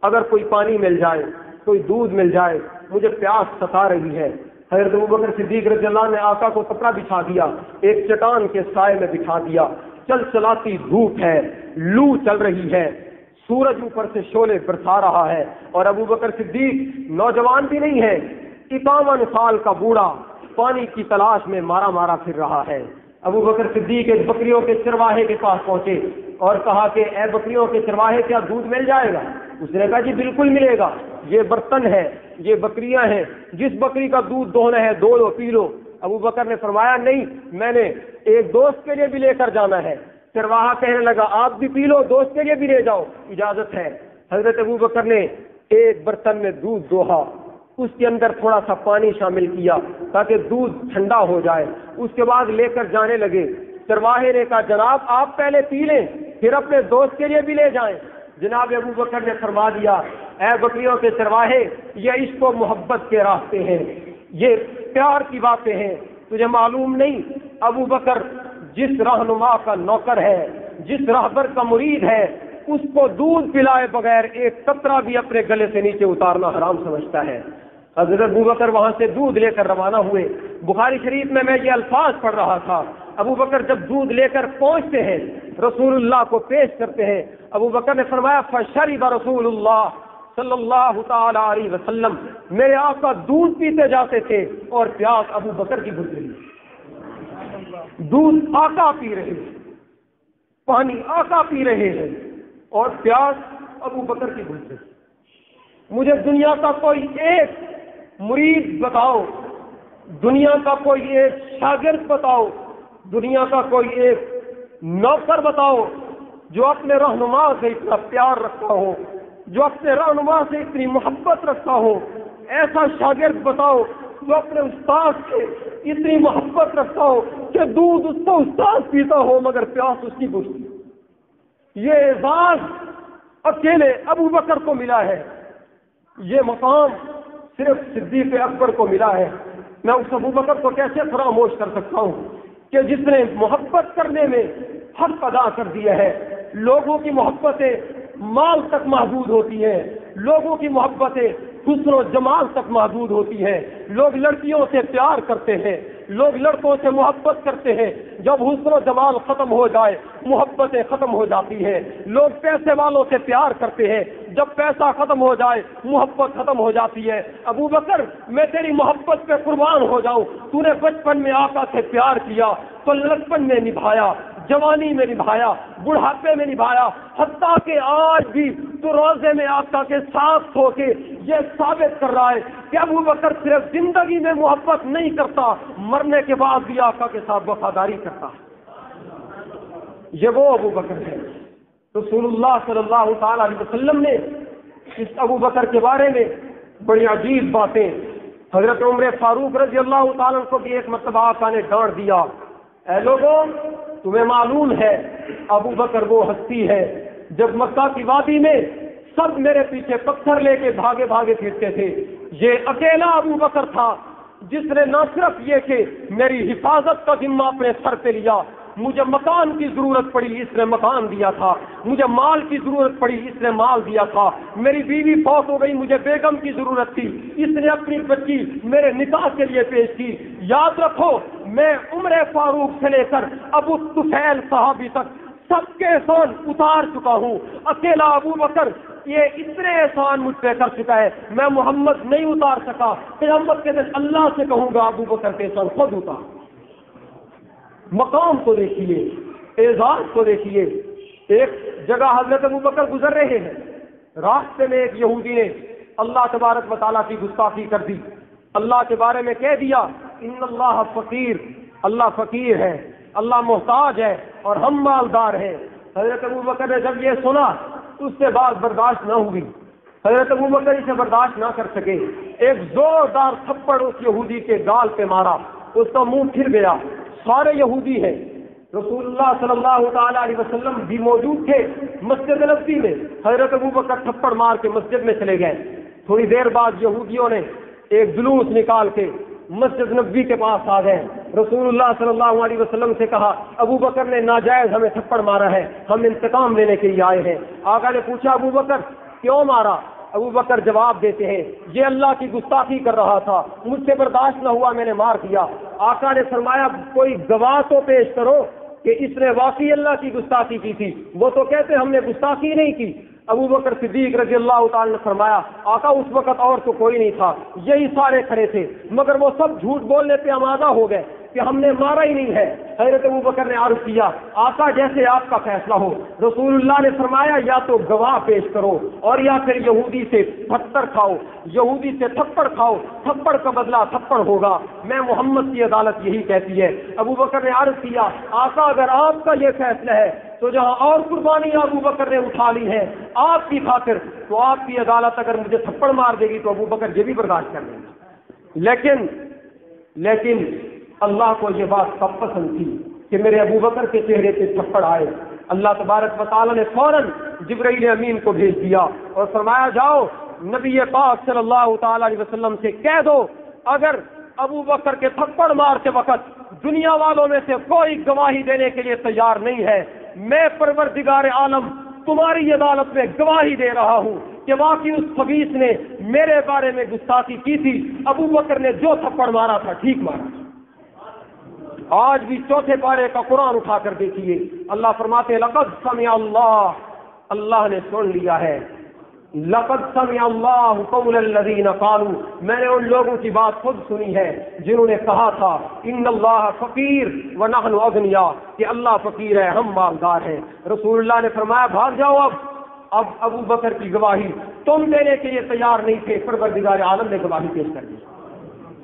S1: اگر کوئی پانی مل جائے، کوئی دودھ مل جائے، مجھے پیاس ستا رہی ہے۔ حضرت ابوبکر صدیق رضی اللہ عنہ نے آقا کو کپڑا بچھا دیا، ایک چٹان کے سائے میں بچھا دیا، چل چلاتی دھوپ ہے، لو چل رہی ہے، سورج اوپر سے شعلے برسا رہا ہے، اور ابوبکر صدیق نوجوان بھی نہیں ہے، 51 سال کا بوڑھا پانی کی تلاش میں مارا مارا پھر رہا ہے۔ ابوبکر صدیق ایک بکریوں کے چرواہے کے پاس پہنچے اور کہا کہ اے بکریوں کے چرواہے کیا دودھ مل جائے گا؟ اس نے کہا جی بالکل ملے گا، یہ برتن ہے، یہ بکریاں ہیں، جس بکری کا دودھ دوہنا ہے دو لو پی لو۔ ابوبکر نے فرمایا نہیں، میں نے ایک دوست کے لیے بھی لے کر جانا ہے۔ چرواہا کہنے لگا آپ بھی پی لو، دوست کے لیے بھی لے جاؤ، اجازت ہے۔ حضرت ابوبکر نے ایک برتن میں دودھ دوہا، اس کے اندر تھوڑا سا پانی شامل کیا تاکہ دودھ ٹھنڈا ہو جائے، اس کے بعد لے کر جانے لگے۔ چرواہے نے کہا جناب آپ پہلے پی لیں پھر اپنے دوست کے لیے بھی لے جائیں۔ جناب ابوبکر نے فرما دیا اے بکریوں کے چرواہے، یہ عشق و محبت کے راستے ہیں، یہ پیار کی باتیں ہیں، تجھے معلوم نہیں ابوبکر جس رہنما کا نوکر ہے، جس راہبر کا مرید ہے، اس کو دودھ پلائے بغیر ایک قطرہ بھی اپنے گلے سے نیچے اتارنا حرام سمجھتا ہے۔ حضرت ابوبکر وہاں سے دودھ لے کر روانہ ہوئے۔ بخاری شریف میں یہ الفاظ پڑھ رہا تھا، ابوبکر جب دودھ لے کر پہنچتے ہیں رسول اللہ کو پیش کرتے ہیں، ابوبکر نے فرمایا فشرب رسول اللہ صلی اللہ تعالی علیہ وسلم، میرے آقا دودھ پیتے جاتے تھے اور پیاس ابوبکر کی بجھ رہی، دودھ آقا پی رہے ہیں، پانی آقا پی رہے ہیں اور پیاس ابوبکر کی بجھ رہی۔ مجھے دنیا کا کوئی ایک مرید بتاؤ، دنیا کا کوئی ایک شاگرد بتاؤ دنیا کا کوئی ایک نوکر بتاؤ جو اپنے رہنما سے اتنا پیار رکھتا ہو، جو اپنے رہنما سے اتنی محبت رکھتا ہو. ایسا شاگرد بتاؤ جو اپنے استاد سے اتنی محبت رکھتا ہو کہ دودھ اس کا استاد پیتا ہو مگر پیاس اس کی بجھتی. یہ اعزاز اکیلے ابو بکر کو ملا ہے، یہ مقام صرف صدیق اکبر کو ملا ہے. میں اس ابو بکر کو کیسے فراموش کر سکتا ہوں کہ جس نے محبت کرنے میں حق ادا کر دیا ہے. لوگوں کی محبتیں مال تک محدود ہوتی ہیں، لوگوں کی محبتیں حسن و جمال تک محدود ہوتی ہیں. لوگ لڑکیوں سے پیار کرتے ہیں، لوگ لڑکوں سے محبت کرتے ہیں. جب حسن و جمال ختم ہو جائے محبتیں ختم ہو جاتی ہیں. لوگ پیسے والوں سے پیار کرتے ہیں، جب پیسہ ختم ہو جائے محبت ختم ہو جاتی ہے. ابو بکر میں تیری محبت پہ قربان ہو جاؤں. تو نے بچپن میں آقا سے پیار کیا تو لڑکپن میں نبھایا، جوانی میں نبھایا، بڑھاپے میں نبھایا، حتیٰ کہ آج بھی تو روزے میں آقا کے ساتھ ہو کے یہ ثابت کر رہا ہے کہ ابو بکر صرف زندگی میں محبت نہیں کرتا، مرنے کے بعد بھی آقا کے ساتھ وفاداری کرتا. یہ وہ ابو بکر ہے. رسول اللہ صلی اللہ تعالی علیہ وسلم نے اس ابو بکر کے بارے میں بڑی عجیب باتیں. حضرت عمر فاروق رضی اللہ تعالیٰ کو بھی ایک مرتبہ آقا نے ڈانٹ دیا، اے لوگوں تمہیں معلوم ہے ابو بکر وہ ہستی ہے جب مکہ کی وادی میں سب میرے پیچھے پتھر لے کے بھاگے بھاگے پھرتے تھے، یہ اکیلا ابو بکر تھا جس نے نہ صرف یہ کہ میری حفاظت کا ذمہ اپنے سر پہ لیا، مجھے مکان کی ضرورت پڑی اس نے مکان دیا تھا، مجھے مال کی ضرورت پڑی اس نے مال دیا تھا، میری بیوی فوت ہو گئی مجھے بیگم کی ضرورت تھی اس نے اپنی بچی میرے نکاح کے لیے پیش کی. یاد رکھو میں عمر فاروق سے لے کر ابو طفیل صحابی تک سب کے احسان اتار چکا ہوں، اکیلا ابو بکر یہ اتنے احسان مجھ پہ کر چکا ہے میں محمد نہیں اتار سکا. قیامت کے دن اللہ سے کہوں گا ابو بکر کے احسان خود اتار. مقام کو دیکھیے، اعزاز کو دیکھیے. ایک جگہ حضرت ابو بکر گزر رہے ہیں، راستے میں ایک یہودی نے اللہ تبارک و تعالیٰ کی گستاخی کر دی، اللہ کے بارے میں کہہ دیا ان اللہ فقیر، اللہ فقیر ہے، اللہ محتاج ہے اور ہم مالدار ہیں. حضرت ابو بکر نے جب یہ سنا تو اس سے بات برداشت نہ ہوئی. حضرت ابو بکر اسے برداشت نہ کر سکے، ایک زوردار تھپڑ اس یہودی کے گال پہ مارا، اس کا منہ پھر گیا. سارے یہودی ہیں، رسول اللہ صلی اللہ تعالی علیہ وسلم بھی موجود تھے مسجد نبوی میں. حضرت ابو بکر تھپڑ مار کے مسجد میں چلے گئے. تھوڑی دیر بعد یہودیوں نے ایک جلوس نکال کے مسجد نبوی کے پاس آ گئے. رسول اللہ صلی اللہ علیہ وسلم سے کہا ابو بکر نے ناجائز ہمیں تھپڑ مارا ہے، ہم انتقام لینے کے لیے آئے ہیں. آقا نے پوچھا ابو بکر کیوں مارا؟ ابو بکر جواب دیتے ہیں یہ اللہ کی گستاخی کر رہا تھا، مجھ سے برداشت نہ ہوا میں نے مار دیا. آقا نے فرمایا کوئی گواہ تو پیش کرو کہ اس نے واقعی اللہ کی گستاخی کی تھی. وہ تو کہتے ہم نے گستاخی نہیں کی. ابو بکر صدیق رضی اللہ تعالی نے فرمایا آقا اس وقت اور تو کوئی نہیں تھا، یہی سارے کھڑے تھے مگر وہ سب جھوٹ بولنے پہ آمادہ ہو گئے کہ ہم نے مارا ہی نہیں ہے. حضرت ابو بکر نے عرض کیا آقا جیسے آپ کا فیصلہ ہو. رسول اللہ نے فرمایا یا تو گواہ پیش کرو اور یا پھر یہودی سے پتھر کھاؤ، یہودی سے تھپڑ کھاؤ، تھپڑ کا بدلہ تھپڑ ہوگا. میں محمد کی عدالت یہی کہتی ہے. ابو بکر نے عرض کیا آقا اگر آپ کا یہ فیصلہ ہے تو جہاں اور قربانی ابو بکر نے اٹھا لی ہے آپ کی خاطر تو آپ کی عدالت اگر مجھے تھپڑ مار دے گی تو ابو بکر یہ بھی برداشت کر لیں گے. لیکن اللہ کو یہ بات کب پسند تھی کہ میرے ابو بکر کے چہرے پہ تھپڑ آئے. اللہ تبارک و تعالیٰ نے فوراً جبرائیل امین کو بھیج دیا اور فرمایا جاؤ نبی پاک صلی اللہ تعالی علیہ وسلم سے کہہ دو اگر ابو بکر کے تھپڑ مارتے وقت دنیا والوں میں سے کوئی گواہی دینے کے لیے تیار نہیں ہے، میں پروردگار عالم تمہاری عدالت میں گواہی دے رہا ہوں کہ واقعی اس خبیث نے میرے بارے میں گستاخی کی تھی. ابو بکر نے جو تھپڑ مارا تھا ٹھیک مارا. آج بھی چوتھے پارے کا قرآن اٹھا کر دیکھیے اللہ فرماتے لقد سمع اللہ نے سن لیا ہے. لقد سمع اللہ قول الذین قالوا، میں نے ان لوگوں کی بات خود سنی ہے جنہوں نے کہا تھا ان اللہ فقیر ونحن اغنیاء، کہ اللہ فقیر ہے ہم مالدار ہیں. رسول اللہ نے فرمایا بھاگ جاؤ. اب ابو بکر کی گواہی تم دینے کے لیے تیار نہیں تھے، پروردگار عالم نے گواہی پیش کر دی.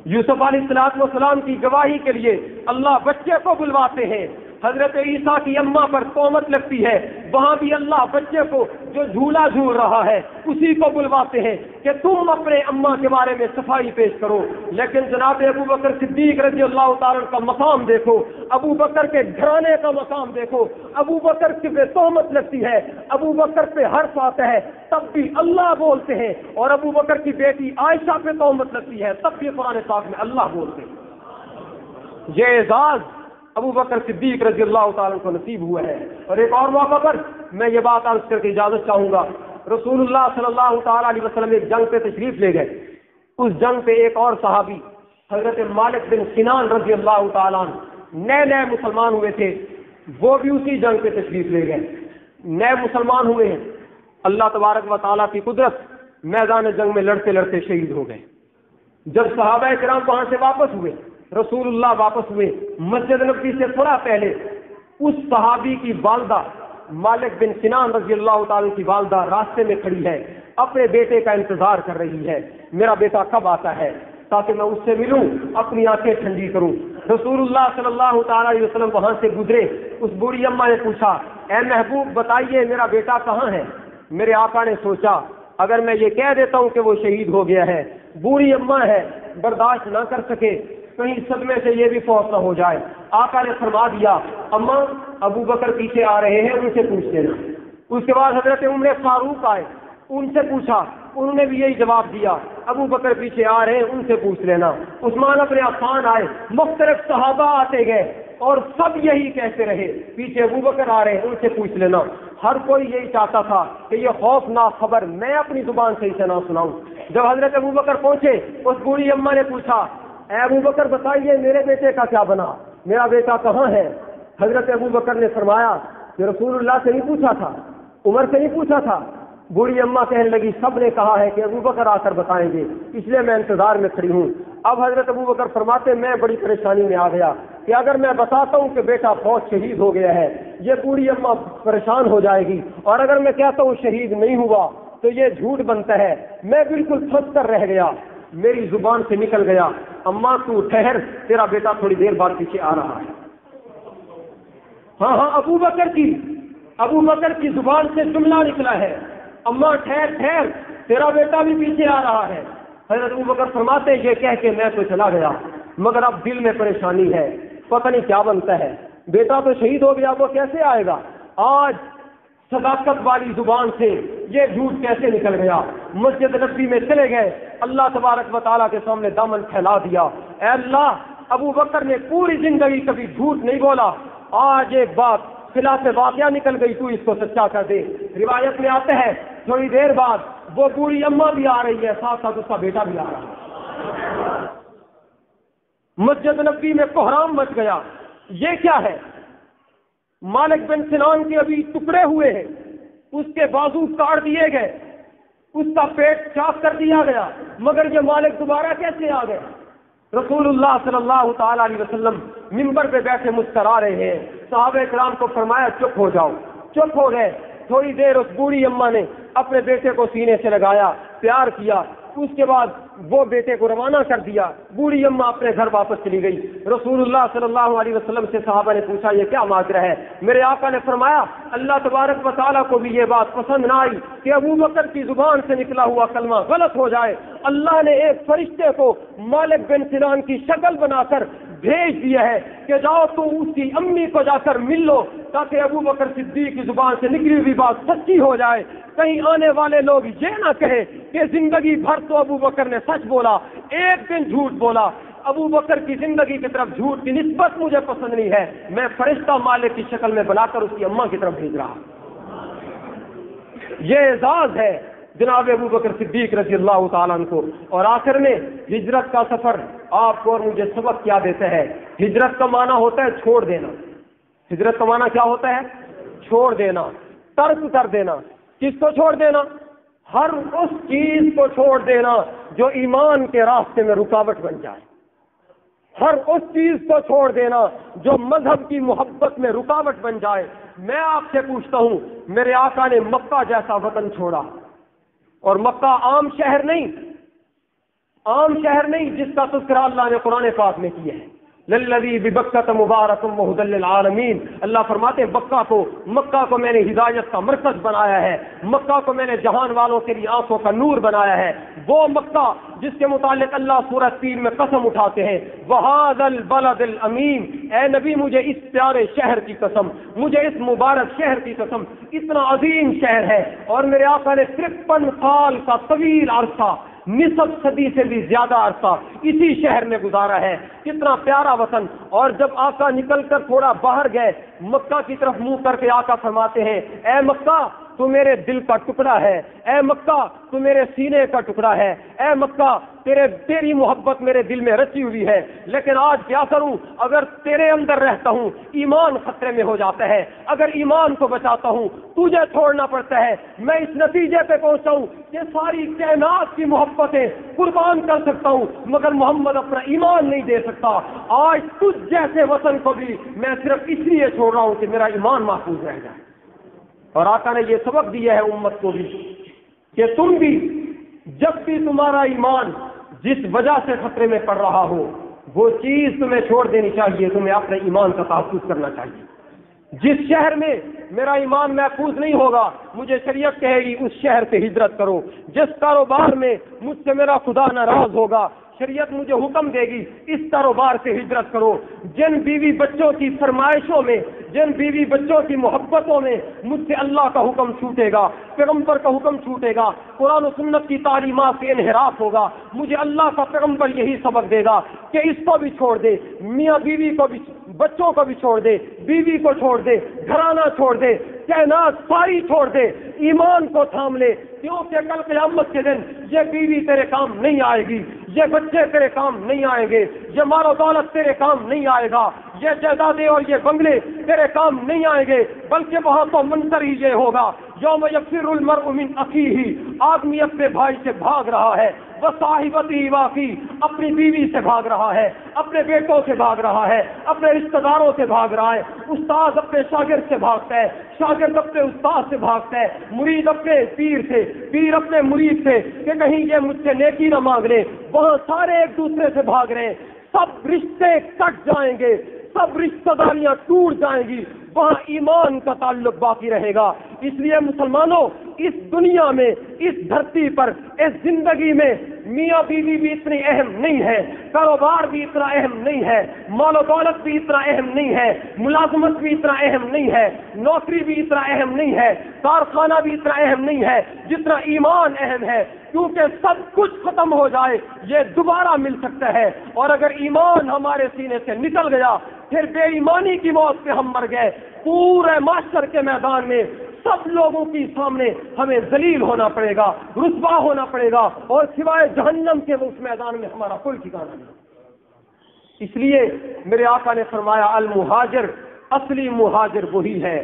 S1: یوسف علیہ السلام کی گواہی کے لیے اللہ بچے کو بلواتے ہیں. حضرت عیسیٰ کی اماں پر تہمت لگتی ہے، وہاں بھی اللہ بچے کو جو جھولا جھول رہا ہے اسی کو بلواتے ہیں کہ تم اپنے اماں کے بارے میں صفائی پیش کرو. لیکن جناب ابو بکر صدیق رضی اللہ تعالیٰ کا مقام دیکھو، ابو بکر کے گھرانے کا مقام دیکھو. ابو بکر پہ تہمت لگتی ہے، ابو بکر پہ حرف آتا ہے تب بھی اللہ بولتے ہیں، اور ابو بکر کی بیٹی عائشہ پہ تہمت لگتی ہے تب بھی قرآن پاک میں اللہ بولتے ہیں. یہ اعزاز ابو بکر صدیق رضی اللہ تعالیٰ کو نصیب ہوا ہے. اور ایک اور موقع پر میں یہ بات عرض کر کے اجازت چاہوں گا. رسول اللہ صلی اللہ تعالیٰ علیہ وسلم ایک جنگ پہ تشریف لے گئے. اس جنگ پہ ایک اور صحابی حضرت مالک بن سنان رضی اللہ تعالیٰ نئے مسلمان ہوئے تھے، وہ بھی اسی جنگ پہ تشریف لے گئے. نئے مسلمان ہوئے ہیں، اللہ تبارک و تعالیٰ کی قدرت، میدان جنگ میں لڑتے لڑتے شہید ہو گئے. جب صحابہ کرام وہاں سے واپس ہوئے، رسول اللہ واپس ہوئے، مسجد نبوی سے تھوڑا پہلے اس صحابی کی والدہ مالک بن سنان رضی اللہ تعالیٰ کی والدہ راستے میں کھڑی ہے، اپنے بیٹے کا انتظار کر رہی ہے. میرا بیٹا کب آتا ہے تاکہ میں اس سے ملوں، اپنی آنکھیں ٹھنڈی کروں. رسول اللہ صلی اللہ تعالیٰ علیہ وسلم وہاں سے گزرے. اس بوڑھی اماں نے پوچھا، اے محبوب بتائیے میرا بیٹا کہاں ہے؟ میرے آقا نے سوچا اگر میں یہ کہہ دیتا ہوں کہ وہ شہید ہو گیا ہے، بوڑھی اماں ہے، برداشت نہ کر سکے، کہیں صدمے سے یہ بھی فوت نہ ہو جائے. آقا نے فرما دیا، اماں ابو بکر پیچھے آ رہے ہیں، ان سے پوچھ لینا. اس کے بعد حضرت عمر فاروق آئے، ان سے پوچھا، انہوں نے بھی یہی جواب دیا، ابو بکر پیچھے آ رہے ہیں، ان سے پوچھ لینا. عثمان بن عفان آئے، مختلف صحابہ آتے گئے اور سب یہی کہتے رہے، پیچھے ابو بکر آ رہے ہیں، ان سے پوچھ لینا. ہر کوئی یہی چاہتا تھا کہ یہ خوفناک خبر میں اپنی زبان سے اسے نہ سناؤں. جب حضرت ابو بکر پہنچے، اس بوڑھی اماں نے پوچھا، اے ابو بکر بتائیے میرے بیٹے کا کیا بنا، میرا بیٹا کہاں ہے؟ حضرت ابو بکر نے فرمایا کہ رسول اللہ سے نہیں پوچھا تھا، عمر سے نہیں پوچھا تھا. بوڑھی اماں کہنے لگی، سب نے کہا ہے کہ ابو بکر آ کر بتائیں گے، اس لیے میں انتظار میں کھڑی ہوں. اب حضرت ابو بکر فرماتے میں بڑی پریشانی میں آ گیا کہ اگر میں بتاتا ہوں کہ بیٹا فوت شہید ہو گیا ہے، یہ بوڑھی اماں پریشان ہو جائے گی، اور اگر میں کہتا ہوں شہید نہیں ہوا تو یہ جھوٹ بنتا ہے. میں بالکل پھنس کر رہ گیا، میری زبان سے نکل گیا، اماں تو ٹھہر، تیرا بیٹا تھوڑی دیر بعد پیچھے آ رہا ہے. ہاں ابو بکر کی زبان سے جملہ نکلا ہے، اماں ٹھہر ٹھہر، تیرا بیٹا بھی پیچھے آ رہا ہے. حضرت ابو بکر فرماتے یہ کہہ کے میں تو چلا گیا، مگر اب دل میں پریشانی ہے، پتہ نہیں کیا بنتا ہے. بیٹا تو شہید ہو گیا، وہ کیسے آئے گا؟ آج صداقت والی زبان سے یہ جھوٹ کیسے نکل گیا؟ مسجد نبوی میں چلے گئے، اللہ تبارک و تعالیٰ کے سامنے دامن پھیلا دیا. اے اللہ، ابو بکر نے پوری زندگی کبھی جھوٹ نہیں بولا، آج ایک بات خلاف واقعہ نکل گئی، تو اس کو سچا کر دے. روایت میں آتا ہے تھوڑی دیر بعد وہ بوڑھی اماں بھی آ رہی ہے، ساتھ ساتھ اس کا بیٹا بھی آ رہا ہے. مسجد نبوی میں کوہرام مچ گیا. یہ کیا ہے؟ مالک بن سنان کے ابھی ٹکڑے ہوئے ہیں، اس کے بازو کاٹ دیے گئے، اس کا پیٹ چاک کر دیا گیا، مگر یہ مالک دوبارہ کیسے آ گئے؟ رسول اللہ صلی اللہ تعالی علیہ وسلم منبر پہ بیٹھے مسکرا رہے ہیں. صحابہ کرام کو فرمایا چپ ہو جاؤ، چپ ہو گئے. تھوڑی دیر اس بوڑھی اماں نے اپنے بیٹے کو سینے سے لگایا، پیار کیا، اس کے بعد وہ بیٹے کو روانہ کر دیا. بوڑھی اماں اپنے گھر واپس چلی گئی. رسول اللہ صلی اللہ علیہ وسلم سے صحابہ نے پوچھا یہ کیا ماجرا ہے؟ میرے آقا نے فرمایا اللہ تبارک و تعالیٰ کو بھی یہ بات پسند نہ آئی کہ ابو بکر کی زبان سے نکلا ہوا کلمہ غلط ہو جائے. اللہ نے ایک فرشتے کو مالک بن سنان کی شکل بنا کر بھیج دیا ہے کہ جاؤ تو اس کی امی کو جا کر مل لو، تاکہ ابو بکر صدیق کی زبان سے نکلی ہوئی بات سچی ہو جائے. کہیں آنے والے لوگ یہ نہ کہیں کہ زندگی بھر تو ابو بکر نے سچ بولا، ایک دن جھوٹ بولا. ابو بکر کی زندگی کی طرف جھوٹ کی نسبت مجھے پسند نہیں ہے، میں فرشتہ مالک کی شکل میں بنا کر اس کی اماں کی طرف بھیج رہا. یہ اعزاز ہے جناب ابو بکر صدیق رضی اللہ تعالیٰ عنہ کو. اور آخر میں ہجرت کا سفر آپ کو اور مجھے سبق کیا دیتا ہے؟ ہجرت کا معنی ہوتا ہے چھوڑ دینا. ہجرت کا معنی کیا ہوتا ہے؟ چھوڑ دینا، ترک کر دینا. کس کو چھوڑ دینا؟ ہر اس چیز کو چھوڑ دینا جو ایمان کے راستے میں رکاوٹ بن جائے. ہر اس چیز کو چھوڑ دینا جو مذہب کی محبت میں رکاوٹ بن جائے. میں آپ سے پوچھتا ہوں، میرے آقا نے مکہ جیسا وطن چھوڑا، اور مکہ عام شہر نہیں، عام شہر نہیں جس کا تذکرہ اللہ نے قرآن پاک میں کیا ہے. للذی ببکۃ مبارک وہدی للعالمین. اللہ فرماتے ہیں مکہ کو میں نے ہدایت کا مرکز بنایا ہے. مکہ کو میں نے جہان والوں کے لیے آنکھوں کا نور بنایا ہے. وہ مکہ جس کے متعلق اللہ سورہ 3 میں قسم اٹھاتے ہیں, وہذا البلد الامین. اے نبی مجھے اس پیارے شہر کی قسم, مجھے اس مبارک شہر کی قسم. اتنا عظیم شہر ہے اور میرے آقا نے 53 سال کا طویل عرصہ, نصف صدی سے بھی زیادہ عرصہ اسی شہر میں گزارا ہے. کتنا پیارا وطن. اور جب آقا نکل کر تھوڑا باہر گئے, مکہ کی طرف منہ کر کے آقا فرماتے ہیں, اے مکہ تو میرے دل کا ٹکڑا ہے, اے مکہ تو میرے سینے کا ٹکڑا ہے, اے مکہ تیری محبت میرے دل میں رچی ہوئی ہے. لیکن آج کیا کروں, اگر تیرے اندر رہتا ہوں ایمان خطرے میں ہو جاتا ہے. اگر ایمان کو بچاتا ہوں تجھے چھوڑنا پڑتا ہے. میں اس نتیجے پہ پہنچا ہوں کہ ساری کائنات کی محبتیں قربان کر سکتا ہوں مگر محمد اپنا ایمان نہیں دے سکتا. آج تجھ جیسے وطن کو بھی میں صرف اس لیے چھوڑ رہا ہوں کہ میرا ایمان محفوظ رہ جائے. اور آقا نے یہ سبق دیا ہے امت کو بھی کہ تم بھی جب بھی تمہارا ایمان جس وجہ سے خطرے میں پڑ رہا ہو وہ چیز تمہیں چھوڑ دینی چاہیے. تمہیں اپنے ایمان کا تحفظ کرنا چاہیے. جس شہر میں میرا ایمان محفوظ نہیں ہوگا مجھے شریعت کہے گی اس شہر سے ہجرت کرو. جس کاروبار میں مجھ سے میرا خدا ناراض ہوگا شریعت مجھے حکم دے گی اس کاروبار سے ہجرت کرو. جن بیوی بچوں کی فرمائشوں میں, جن بیوی بچوں کی محبتوں میں مجھ سے اللہ کا حکم چھوٹے گا, پیغمبر کا حکم چھوٹے گا, قرآن و سنت کی تعلیمات سے انحراف ہوگا, مجھے اللہ کا پیغمبر یہی سبق دے گا کہ اس کو بھی چھوڑ دے, میاں بیوی کو بھی, بچوں کو بھی چھوڑ دے, بیوی کو چھوڑ دے, گھرانہ چھوڑ دے, کائنات ساری چھوڑ دے, ایمان کو تھام لے. کیونکہ کل قیامت کے دن یہ بیوی تیرے کام نہیں آئے گی, یہ بچے تیرے کام نہیں آئیں گے, یہ مال و دولت تیرے کام نہیں آئے گا, یہ جائیدادیں اور یہ بنگلے تیرے کام نہیں آئیں گے. بلکہ وہاں تو منظر ہی یہ ہوگا یوم یفر المرء من اخیہ, آدمی اپنے بھائی سے بھاگ رہا ہے, وصاحبتہ واقعی اپنی بیوی سے بھاگ رہا ہے, اپنے بیٹوں سے بھاگ رہا ہے, اپنے رشتہ داروں سے بھاگ رہا ہے, استاد اپنے شاگرد سے بھاگتا ہے, شاگرد اپنے استاد سے بھاگتا ہے, مرید اپنے پیر سے, پیر اپنے مرید سے کہ کہیں یہ مجھ سے نیکی نہ مانگ لے. وہاں سارے ایک دوسرے سے بھاگ رہے ہیں, سب رشتے کٹ جائیں گے, سب رشتہ داریاں ٹوٹ جائیں گی, وہاں ایمان کا تعلق باقی رہے گا. اس لیے مسلمانوں اس دنیا میں, اس دھرتی پر, اس زندگی میں میاں بیوی بھی اتنی اہم نہیں ہے, کاروبار بھی اتنا اہم نہیں ہے, مال و دولت بھی اتنا اہم نہیں ہے, ملازمت بھی اتنا اہم نہیں ہے, نوکری بھی اتنا اہم نہیں ہے, کارخانہ بھی اتنا اہم نہیں ہے جتنا ایمان اہم ہے. کیونکہ سب کچھ ختم ہو جائے یہ دوبارہ مل سکتا ہے, اور اگر ایمان ہمارے سینے سے نکل گیا پھر بے ایمانی کی موت پہ ہم مر گئے, پورے معاشر کے میدان میں سب لوگوں کی سامنے ہمیں ذلیل ہونا پڑے گا, رسوا ہونا پڑے گا, اور سوائے جہنم کے اس میدان میں ہمارا کوئی ٹھکانہ نہیں. اس لیے میرے آقا نے فرمایا المہاجر, اصلی مہاجر وہی ہے,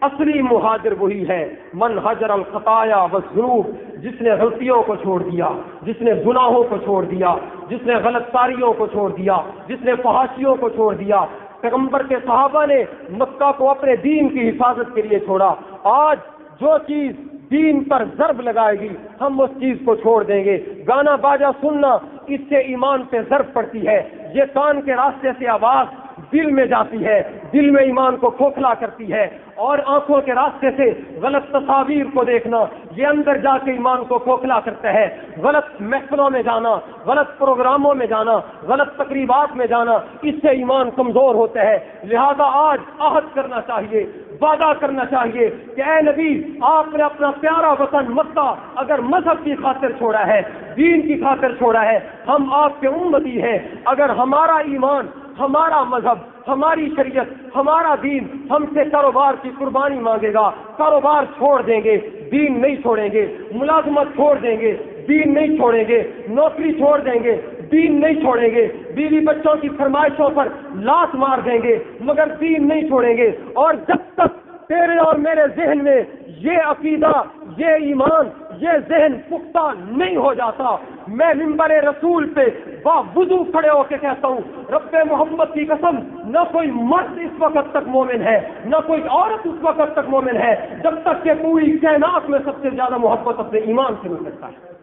S1: اصلی مہاجر وہی ہے من حجر الخطایا والذنوب, جس نے غلطیوں کو چھوڑ دیا, جس نے گناہوں کو چھوڑ دیا, جس نے غلط کاریوں کو چھوڑ دیا, جس نے فحاشیوں کو چھوڑ دیا. پیغمبر کے صحابہ نے مکہ کو اپنے دین کی حفاظت کے لیے چھوڑا. آج جو چیز دین پر ضرب لگائے گی ہم اس چیز کو چھوڑ دیں گے. گانا باجا سننا اس سے ایمان پہ ضرب پڑتی ہے. یہ کان کے راستے سے آواز دل میں جاتی ہے, دل میں ایمان کو کھوکھلا کرتی ہے, اور آنکھوں کے راستے سے غلط تصاویر کو دیکھنا یہ اندر جا کے ایمان کو کھوکھلا کرتا ہے. غلط محفلوں میں جانا, غلط پروگراموں میں جانا, غلط تقریبات میں جانا, اس سے ایمان کمزور ہوتا ہے. لہذا آج عہد کرنا چاہیے, وعدہ کرنا چاہیے کہ اے نبی آپ نے اپنا پیارا وطن مکہ اگر مذہب کی خاطر چھوڑا ہے, دین کی خاطر چھوڑا ہے, ہم آپ کے امتی ہیں. اگر ہمارا ایمان, ہمارا مذہب, ہماری شریعت, ہمارا دین ہم سے کاروبار کی قربانی مانگے گا, کاروبار چھوڑ دیں گے, دین نہیں چھوڑیں گے. ملازمت چھوڑ دیں گے, دین نہیں چھوڑیں گے. نوکری چھوڑ دیں گے, دین نہیں چھوڑیں گے. بیوی بچوں کی فرمائشوں پر لات مار دیں گے مگر دین نہیں چھوڑیں گے. اور جب تک تیرے اور میرے ذہن میں یہ عقیدہ, یہ ایمان, یہ ذہن پختہ نہیں ہو جاتا, میں منبر رسول پہ باوضو کھڑے ہو کے کہتا ہوں رب محمد کی قسم, نہ کوئی مرد اس وقت تک مومن ہے, نہ کوئی عورت اس وقت تک مومن ہے جب تک کہ پوری کائنات میں سب سے زیادہ محبت اپنے ایمان سے نہیں کرتا ہے.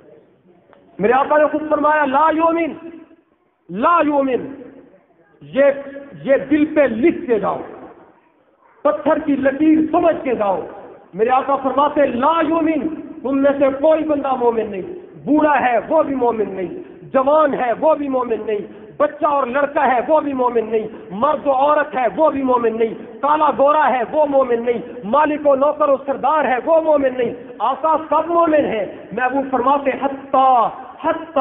S2: میرے آقا نے خود فرمایا لا یومن، لا یومن، یہ دل پہ لکھ کے جاؤ، پتھر کی لکیر سمجھ کے جاؤ۔ میرے آقا فرماتے لا یومن، تم میں سے کوئی بندہ مومن نہیں، بوڑھا ہے وہ بھی مومن نہیں، جوان ہے وہ بھی مومن نہیں، بچہ اور لڑکا ہے وہ بھی مومن نہیں، مرد و عورت ہے وہ بھی مومن نہیں، کالا گورا ہے وہ مومن نہیں، مالک و نوکر و سردار ہے وہ مومن نہیں۔ آقا سب مومن ہیں۔ محبوب فرماتے حتی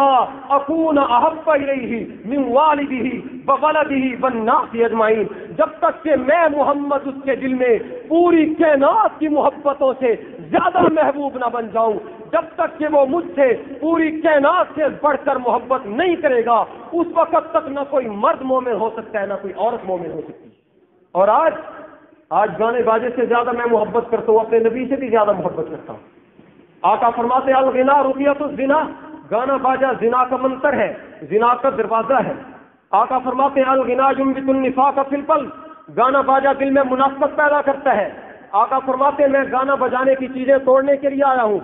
S2: اکون احب الیہ من والدہ وولدہ والناس اجمعین، جب تک کہ میں محمد اس کے دل میں پوری کائنات کی محبتوں سے زیادہ محبوب نہ بن جاؤں، جب تک کہ وہ مجھ سے پوری کائنات سے بڑھ کر محبت نہیں کرے گا، اس وقت تک نہ کوئی مرد مومن ہو سکتا ہے نہ کوئی عورت مومن ہو سکتی ہے۔ اور آج گانے باجے سے زیادہ میں محبت کرتا ہوں، اپنے نبی سے بھی زیادہ محبت کرتا ہوں۔ آقا فرماتے الغنا رقیۃ الزنا، گانا باجا زنا کا منتر ہے، زنا کا دروازہ ہے۔ آقا فرماتے الغنا ينبت النفاق فی القلب، گانا باجا دل میں منافقت پیدا کرتا ہے۔ آقا فرماتے میں گانا بجانے کی چیزیں توڑنے کے لیے آیا ہوں،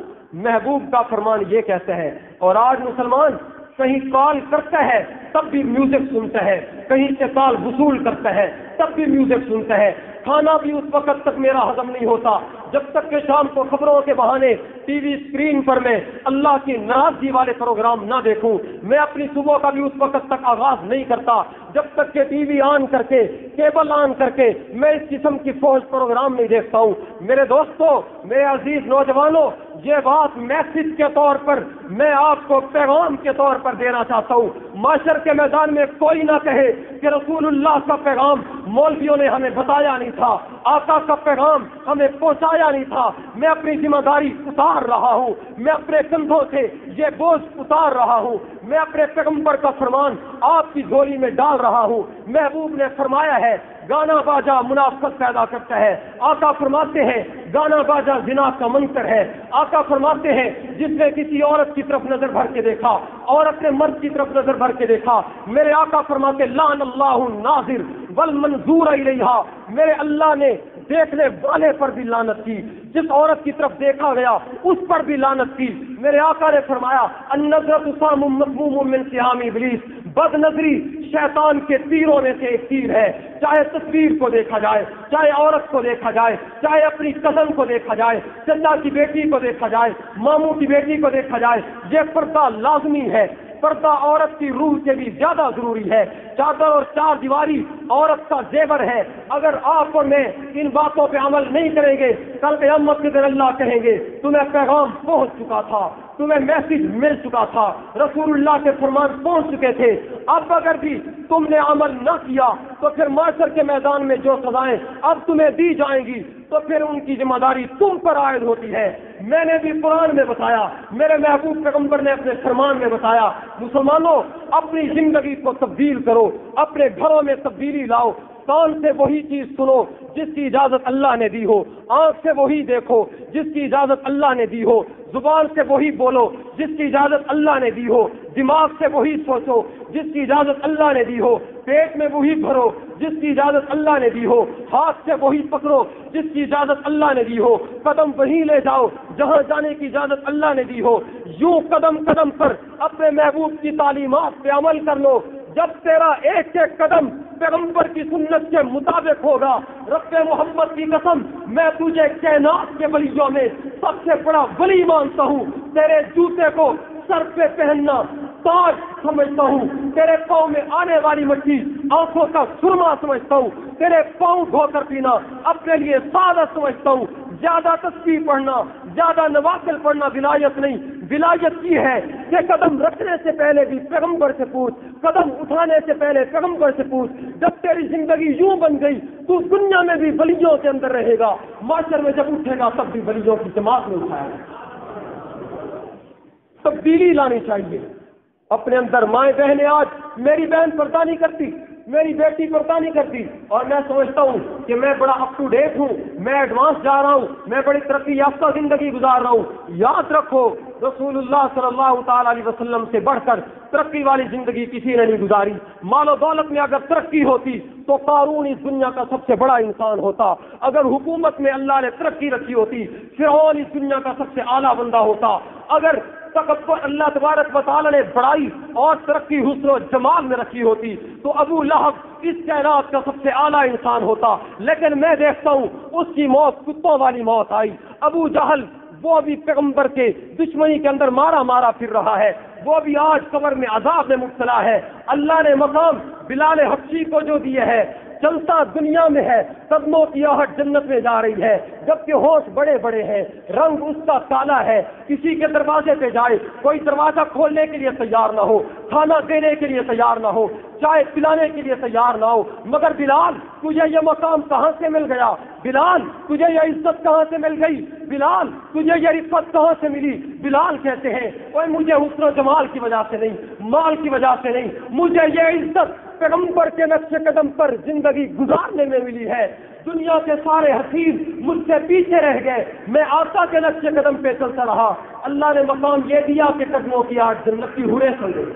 S2: محبوب کا فرمان یہ کہتا ہے۔ اور آج مسلمان کہیں کال کرتا ہے تب بھی میوزک سنتا ہے، کہیں سے کال وصول کرتا ہے تب بھی میوزک سنتا ہے۔ کھانا بھی اس وقت تک میرا ہضم نہیں ہوتا جب تک کہ شام کو خبروں کے بہانے ٹی وی اسکرین پر میں اللہ کی ناراضگی والے پروگرام نہ دیکھوں۔ میں اپنی صبح کا بھی اس وقت تک آغاز نہیں کرتا جب تک کہ ٹی وی آن کر کے، کیبل آن کر کے میں اس قسم کی فوج پروگرام نہیں دیکھتا ہوں۔ میرے دوستوں، میرے عزیز نوجوانوں، یہ بات میسج کے طور پر میں آپ کو پیغام کے طور پر دینا چاہتا ہوں۔ معاشر کے میدان میں کوئی نہ کہے کہ رسول اللہ کا پیغام مولویوں نے ہمیں بتایا نہیں تھا، آقا کا پیغام ہمیں پہنچایا نہیں تھا۔ میں اپنی ذمہ داری اتار رہا ہوں، میں اپنے کندھوں سے یہ بوجھ اتار رہا ہوں، میں اپنے پیغمبر کا فرمان آپ کی جھولی میں ڈال رہا ہوں۔ محبوب نے فرمایا ہے گانا باجا منافقت پیدا کرتا ہے۔ آقا فرماتے ہیں گانا باجا زنا کا منتر ہے۔ آقا فرماتے ہیں جس نے کسی عورت کی طرف نظر بھر کے دیکھا، عورت نے مرد کی طرف نظر بھر کے دیکھا، میرے آقا فرماتے لعن اللہ الناظر والمنظور الیہا، میرے اللہ نے دیکھنے والے پر بھی لعنت کی، جس عورت کی طرف دیکھا گیا اس پر بھی لعنت کی۔ میرے آقا نے فرمایا النظرۃ سام مسموم من سہام ابلیس، بد نظری شیطان کے تیروں میں سے ایک تیر ہے۔ چاہے تصویر کو دیکھا جائے، چاہے عورت کو دیکھا جائے، چاہے اپنی کزن کو دیکھا جائے، چچا کی بیٹی کو دیکھا جائے، ماموں کی بیٹی کو دیکھا جائے، یہ پردہ لازمی ہے۔ پردہ عورت کی روح سے بھی زیادہ ضروری ہے۔ چادر اور چار دیواری عورت کا زیور ہے۔ اگر آپ اور میں ان باتوں پہ عمل نہیں کریں گے، کل قیامت کے دن اللہ کہیں گے تمہیں پیغام پہنچ چکا تھا، تمہیں میسج مل چکا تھا، رسول اللہ کے فرمان پہنچ چکے تھے، اب اگر بھی تم نے عمل نہ کیا تو پھر معاشر کے میدان میں جو سزائیں اب تمہیں دی جائیں گی تو پھر ان کی ذمہ داری تم پر عائد ہوتی ہے۔ میں نے بھی قرآن میں بتایا، میرے محبوب پیغمبر نے اپنے فرمان میں بتایا، مسلمانوں اپنی زندگی کو تبدیل کرو، اپنے گھروں میں تبدیلی لاؤ۔ کان سے وہی چیز سنو جس کی اجازت اللہ نے دی ہو، آنکھ سے وہی دیکھو جس کی اجازت اللہ نے دی ہو، زبان سے وہی بولو جس کی اجازت اللہ نے دی ہو، دماغ سے وہی سوچو جس کی اجازت اللہ نے دی ہو، پیٹ میں وہی بھرو جس کی اجازت اللہ نے دی ہو، ہاتھ سے وہی پکڑو جس کی اجازت اللہ نے دی ہو، قدم وہی لے جاؤ جہاں جانے کی اجازت اللہ نے دی ہو۔ یوں قدم قدم پر اپنے محبوب کی تعلیمات پہ عمل کر لو۔ جب تیرا ایک ایک قدم پیغمبر کی سنت کے مطابق ہوگا، رب محمد کی قسم میں تجھے کائنات کے ولیوں میں سب سے بڑا ولی مانتا ہوں۔ تیرے جوتے کو سر پہ پہننا تاج سمجھتا ہوں، تیرے پاؤں میں آنے والی مٹی آنکھوں کا سرما سمجھتا ہوں، تیرے پاؤں دھو کر پینا اپنے لیے سعادت سمجھتا ہوں۔ زیادہ تسبیح پڑھنا، زیادہ نوافل پڑھنا ولایت نہیں، ولایت کی ہے کہ قدم رکھنے سے پہلے بھی پیغمبر سے پوچھ، قدم اٹھانے سے پہلے پیغمبر سے پوچھ۔ جب تیری زندگی یوں بن گئی تو دنیا میں بھی ولیوں کے اندر رہے گا، معاشر میں جب اٹھے گا تب بھی ولیوں کی جماعت میں اٹھائے گا۔ تبدیلی لانی چاہیے اپنے اندر۔ مائیں بہنیں، آج میری بہن پردہ نہیں کرتی، میری بیٹی پردہ نہیں کرتی، اور میں سمجھتا ہوں کہ میں بڑا اپ ٹو ڈیٹ ہوں، میں ایڈوانس جا رہا ہوں، میں بڑی ترقی یافتہ زندگی گزار رہا ہوں۔ یاد رکھو رسول اللہ صلی اللہ تعالی علیہ وسلم سے بڑھ کر ترقی والی زندگی کسی نے نہیں گزاری۔ مال و دولت میں اگر ترقی ہوتی تو قارون اس دنیا کا سب سے بڑا انسان ہوتا، اگر حکومت میں اللہ نے ترقی رکھی ہوتی فرعون اس دنیا کا سب سے اعلیٰ بندہ ہوتا، اگر تکبر اللہ تبارک و تعالی نے بڑائی اور ترقی حسن و جمال میں رکھی ہوتی تو ابو لہب اس کائنات کا سب سے اعلیٰ انسان ہوتا، لیکن میں دیکھتا ہوں اس کی موت کتوں والی موت آئی۔ ابو جہل وہ بھی پیغمبر کے دشمنی کے اندر مارا مارا پھر رہا ہے، وہ بھی آج قبر میں عذاب میں مبتلا ہے۔ اللہ نے مقام بلال حبشی کو جو دیے ہے، چلتا دنیا میں ہے، قدموں کی آہٹ جنت میں جا رہی ہے، جبکہ ہوش بڑے بڑے ہیں، رنگ اس کا کالا ہے، کسی کے دروازے پہ جائے کوئی دروازہ کھولنے کے لیے تیار نہ ہو، کھانا دینے کے لیے تیار نہ ہو، چائے پلانے کے لیے تیار نہ ہو۔ مگر بلال تجھے یہ مقام کہاں سے مل گیا؟ بلال تجھے یہ عزت کہاں سے مل گئی؟ بلال تجھے یہ رفت کہاں سے ملی؟ بلال کہتے ہیں اوے مجھے حسن و جمال کی وجہ سے نہیں، مال کی وجہ سے نہیں، مجھے یہ عزت پیغمبر کے نقش قدم پر زندگی گزارنے میں ملی ہے۔ دنیا کے سارے حسین مجھ سے پیچھے رہ گئے، میں آقا کے نقش قدم پہ چلتا رہا۔ اللہ نے مقام یہ دیا کہ قدموں کی آٹھ جنت کی حوریں چل گئی۔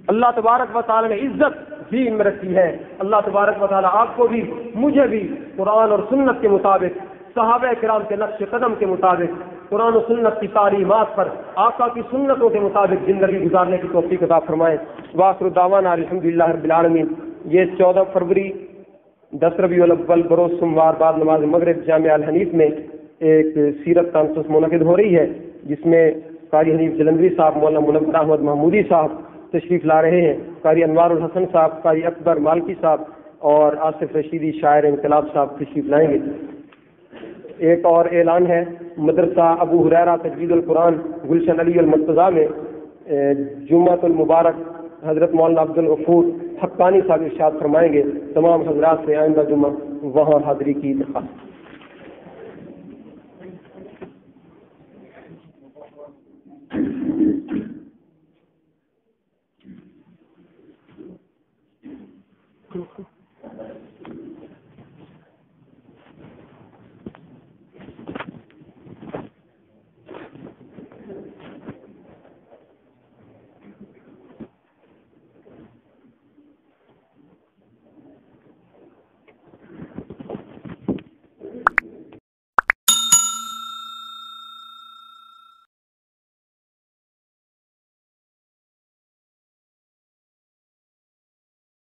S2: اللہ تبارک و تعالی نے عزت دین میں رکھی ہے۔ اللہ تبارک و تعالی آپ کو بھی مجھے بھی قرآن اور سنت کے مطابق، صحابہ کرام کے نقش قدم کے مطابق، قرآن و سنت کی تعلیمات پر، آقا کی سنتوں کے مطابق زندگی گزارنے کی توفیق عطا فرمائے۔ وآخر دعوانا الحمدللہ رب العالمین۔ یہ 14 فروری 10 ربیع الاول بروز سوموار بعد نماز مغرب جامعہ الحنیف میں ایک سیرت کانفرنس منعقد ہو رہی ہے، جس میں قاری حنیف جلندری صاحب، مولانا منور احمد محمودی صاحب تشریف لا رہے ہیں، قاری انوار الحسن صاحب، قاری اکبر مالکی صاحب اور آصف رشیدی شاعر انقلاب صاحب تشریف لائیں گے۔ ایک اور اعلان ہے، مدرسہ ابو ہریرہ تجوید القرآن گلشن علی المرتضیٰ میں جمعۃ المبارک حضرت مولانا عبد الغفور حقانی صاحب ارشاد فرمائیں گے۔ تمام حضرات سے آئندہ جمعہ وہاں حاضری کی درخواست۔